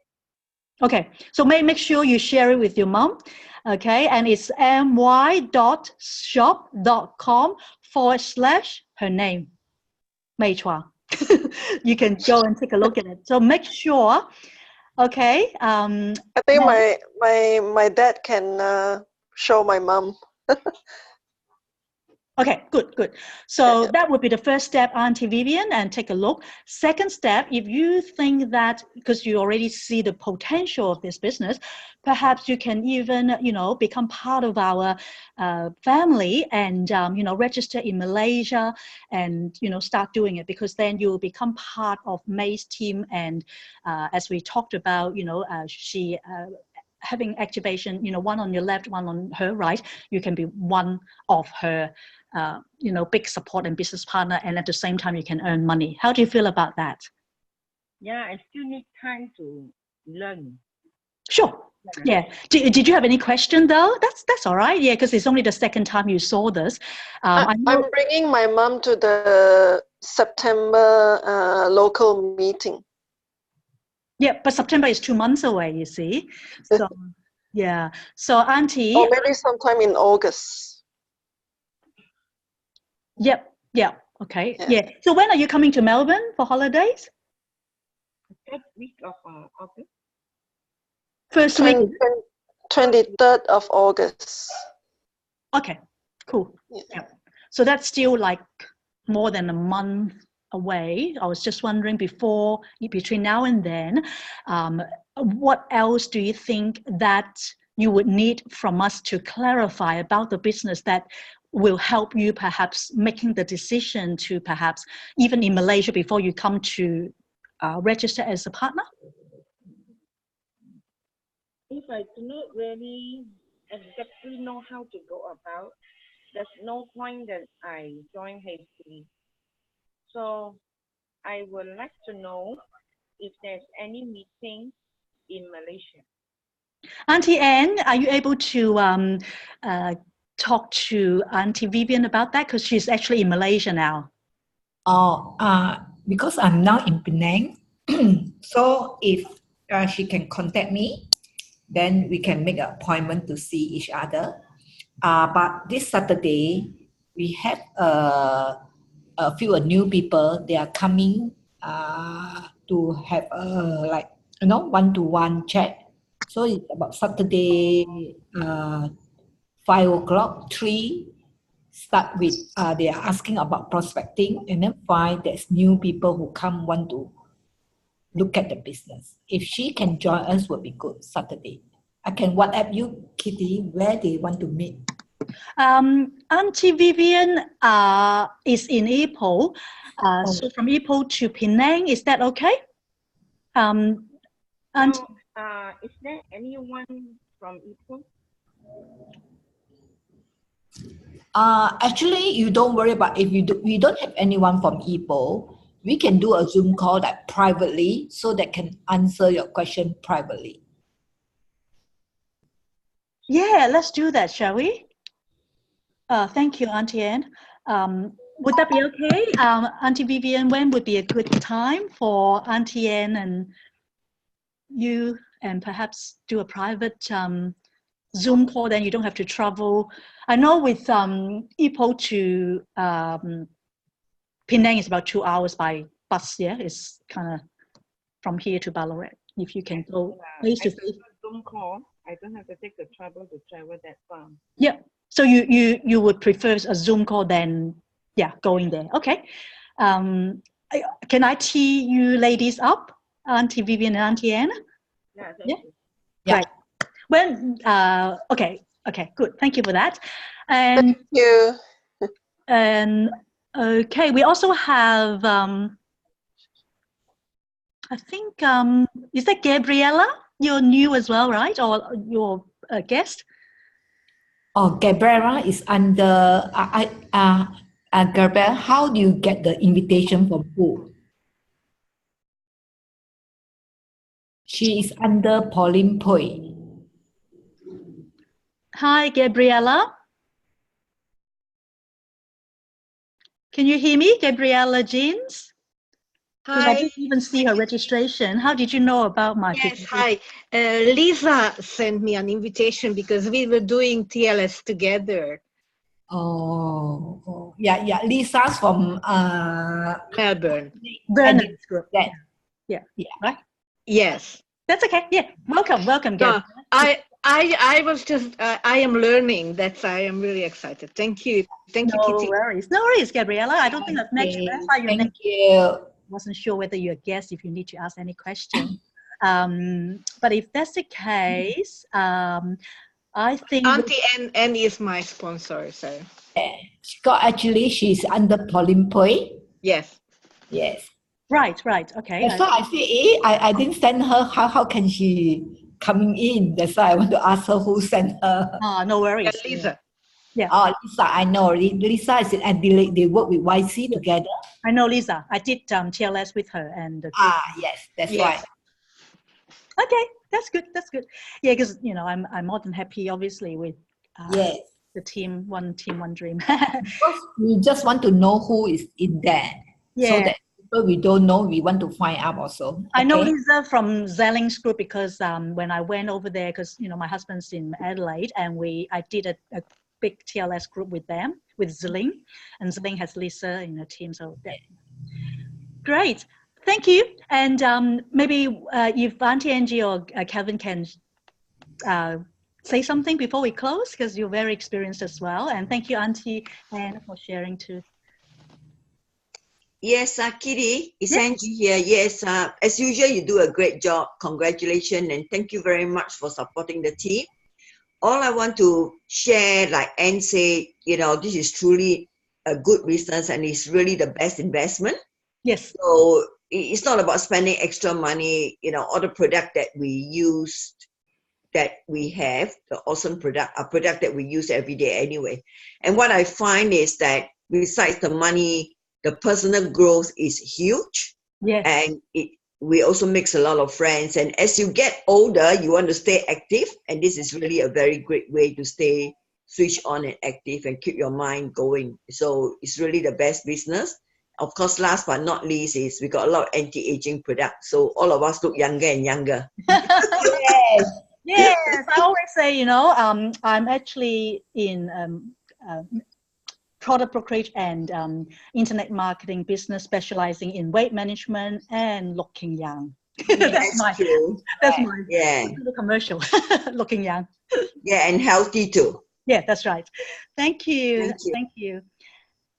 Okay, so make sure you share it with your mom, okay? And it's my.shop.com/her name, Mei Chua. You can go and take a look at it. So make sure, okay? I think my dad can show my mom. Okay, good, good. So that would be the first step, Auntie Vivian, and take a look. Second step, if you think that, because you already see the potential of this business, perhaps you can even, become part of our family and, register in Malaysia and, start doing it, because then you will become part of May's team. And as we talked about, she having activation, one on your left, one on her right, you can be one of her big support and business partner, and at the same time you can earn money. How do you feel about that? Yeah, I still need time to learn. Sure. Yeah. Did you have any question though? That's all right. Yeah, because it's only the second time you saw this. I'm bringing my mom to the September local meeting. Yeah, but September is 2 months away, you see. So yeah. So Auntie. Or maybe sometime in August. Yep. Yeah. Okay. Yeah. So when are you coming to Melbourne for holidays? First week of August. First week. 23rd of August. Okay. Cool. Yeah. So that's still like more than a month away. I was just wondering between now and then, what else do you think that you would need from us to clarify about the business that will help you perhaps making the decision to perhaps even in Malaysia before you come to register as a partner? If I do not really exactly know how to go about, there's no point that I join hastily. So I would like to know if there's any meeting in Malaysia. Auntie Anne, are you able to talk to Auntie Vivian about that? Because she's actually in Malaysia now. Oh, because I'm now in Penang, so if she can contact me, then we can make an appointment to see each other. But this Saturday, we have a few new people. They are coming to have a one-to-one chat. So it's about Saturday, 5:00, 3. Start with they are asking about prospecting, and then 5 there's new people who want to look at the business. If she can join us, would be good Saturday. I can WhatsApp you, Kitty, where they want to meet. Auntie Vivian is in Ipoh, so from Ipoh to Penang, is that okay? Is there anyone from Ipoh? Actually, you don't worry about if we don't have anyone from Ipoh. We can do a Zoom call that privately, so that can answer your question privately. Yeah, let's do that, shall we? Thank you, Auntie Anne. Would that be okay? Auntie Vivian, when would be a good time for Auntie Anne and you and perhaps do a private Zoom call, then you don't have to travel. I know with Ipoh to Penang is about 2 hours by bus. Yeah, it's kind of from here to Ballarat. If you can go face to face. Zoom call. I don't have to take the trouble to travel that far. Yeah. So you would prefer a Zoom call than going there. Okay. Can I tee you ladies up, Auntie Vivian and Auntie Anna? Yeah. Yeah. Yeah. Right. When okay, good. Thank you for that. And Thank you. and okay, we also have I think is that Gabriella? You're new as well, right? Or your guest? Oh, Gabriela is under Gabriela. How do you get the invitation from who? She is under Pauline Poi. Hi, Gabriella. Can you hear me, Gabriella Jeans? Because I Hi. didn't even see her registration. How did you know about my Yes, presentation? hi. Lisa sent me an invitation because we were doing TLS together. Oh, yeah. Lisa's from Melbourne. Vernon's group. That. Yeah. Yeah. Right? Yes. That's okay. Yeah. Welcome, Gabriella. I was just, I am learning. I am really excited. Thank you. Thank you, No Kitty. worries. No worries, Gabriella. I don't think I've met you. That's why your name. Thank you. Wasn't sure whether you're a guest, if you need to ask any question. But if that's the case, I think Auntie Anne is my sponsor, so. She's under Pauline Poi. Yes. Yes. right. Okay. That's why I say, I didn't send her. How can she coming in? That's why I want to ask her who sent her. No worries. Lisa. Yeah. Oh, Lisa, I know. Lisa is in Adelaide. They work with YC together. I know Lisa. I did TLS with her and. Yes, that's right. Okay, that's good. Yeah, because I'm more than happy, obviously, with the team, one dream. Because we just want to know who is in there. Yeah. So that people we don't know, we want to find out also. I know Lisa from Zelling's group because when I went over there, because my husband's in Adelaide, and I did a big TLS group with them, with Zelling, and Zelling has Lisa in the team. So great. Thank you. And maybe if Auntie Angie or Kevin can say something before we close, because you're very experienced as well. And thank you, Auntie Anne, for sharing too. Yes, Kitty, it's Angie here. Yes, as usual, you do a great job. Congratulations, and thank you very much for supporting the team. All I want to share, like Anne said, this is truly a good business and it's really the best investment. Yes. So it's not about spending extra money, all the product that we use, that we have, the awesome product, a product that we use every day anyway. And what I find is that besides the money, the personal growth is huge. Yes. And we also mix a lot of friends. And as you get older, you want to stay active. And this is really a very great way to stay switched on and active and keep your mind going. So it's really the best business. Of course, last but not least is we got a lot of anti-aging products. So all of us look younger and younger. Yes, I always say, I'm actually in product brokerage and internet marketing business, specializing in weight management and looking young. That's true. That's my Yeah. commercial. Looking young. Yeah, and healthy too. Yeah, that's right. Thank you. Thank you.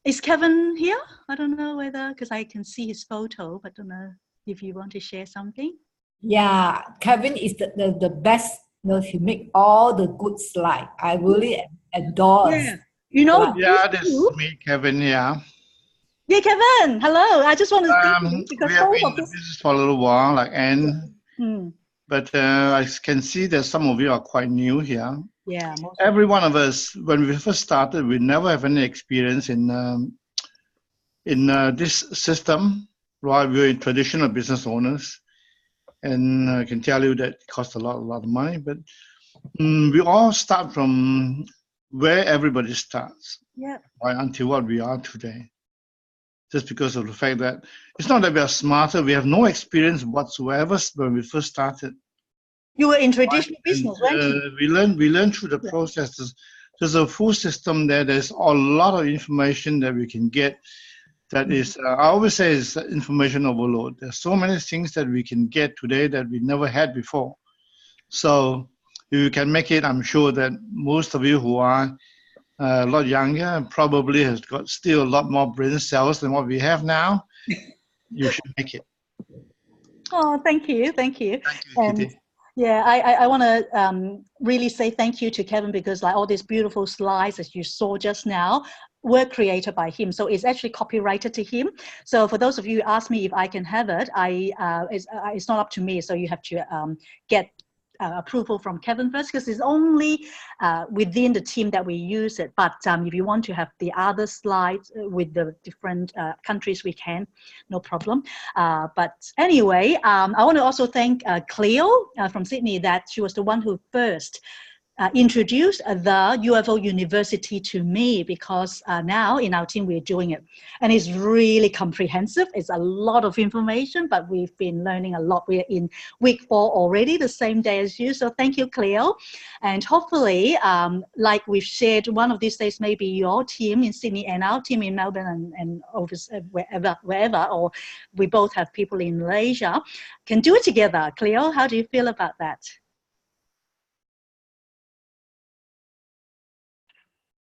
Is Kevin here? I don't know whether, because I can see his photo, but don't know if you want to share something. Yeah, Kevin is the best. He make all the good slide. I really adore. Yeah. Yeah, this is me, Kevin. Yeah. Yeah, Kevin. Hello. I just want to thank you because we have been in the business for a little while, like Anne. But I can see that some of you are quite new here. Yeah. Every one of us, when we first started, we never have any experience in this system. Right, we're traditional business owners, and I can tell you that it costs a lot of money. But we all start from where everybody starts. Yeah. Right, until what we are today. just because of the fact that it's not that we are smarter. We have no experience whatsoever when we first started. You were in traditional And, business, weren't you? we learn through the process. There's a full system there. There's a lot of information that we can get. That is, I always say, is information overload. There's so many things that we can get today that we never had before. So if you can make it, I'm sure that most of you who are a lot younger and probably has got still a lot more brain cells than what we have now, you should make it. Oh, thank you. Thank you, And Kitty. yeah, I want to really say thank you to Kevin, because like all these beautiful slides that you saw just now were created by him. So it's actually copyrighted to him. So for those of you who ask me if I can have it, it's not up to me. So you have to get approval from Kevin first, because it's only within the team that we use it. But if you want to have the other slides with the different countries, we can, no problem. But anyway, I want to also thank Cleo from Sydney, that she was the one who first introduced the UFO University to me, because now in our team we're doing it, and it's really comprehensive. It's a lot of information, but we've been learning a lot. We're in week 4 already, the same day as you. So thank you, Cleo. And hopefully, like we've shared, one of these days, maybe your team in Sydney and our team in Melbourne and wherever, or we both have people in Malaysia, can do it together. Cleo, how do you feel about that?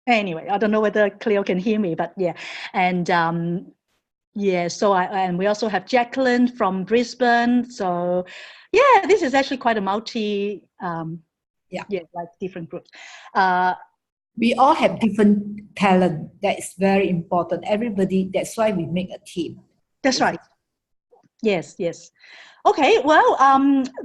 Anyway, I don't know whether Cleo can hear me, but yeah. And yeah, so and we also have Jacqueline from Brisbane. So yeah, this is actually quite a multi, like different groups. We all have different talent. That is very important. Everybody, that's why we make a team. That's right. Yes. Okay, well,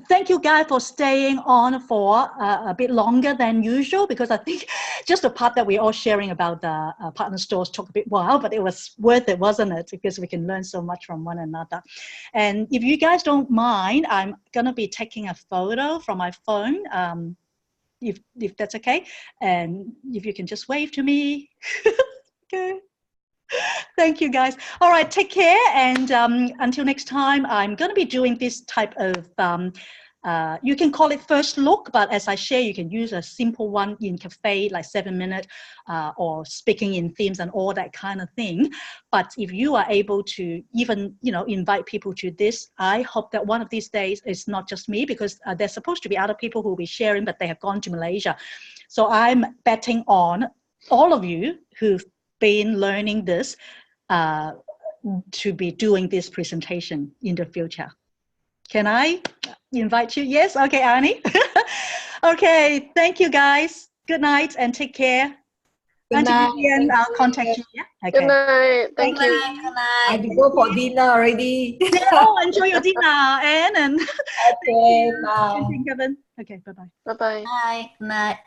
thank you guys for staying on for a bit longer than usual, because I think just the part that we're all sharing about the partner stores took a bit while, but it was worth it, wasn't it? Because we can learn so much from one another. And if you guys don't mind, I'm going to be taking a photo from my phone, if that's okay. And if you can just wave to me. Okay. Thank you, guys. All right, take care. And until next time, I'm going to be doing this type of, you can call it first look, but as I share, you can use a simple one in cafe, like 7 minutes, or speaking in themes and all that kind of thing. But if you are able to even, invite people to this, I hope that one of these days, it's not just me, because there's supposed to be other people who will be sharing, but they have gone to Malaysia. So I'm betting on all of you who've been learning this to be doing this presentation in the future. Can I invite you? Yes? Okay, Arnie. Okay, thank you guys. Good night and take care. Until the end, I'll contact you. Yeah? Okay. Good night. Thank you. Good night. I have to go for dinner already. Oh, enjoy your dinner, Anne. And Okay, bye. Kevin. Okay, bye-bye. Bye-bye. Bye. Good night.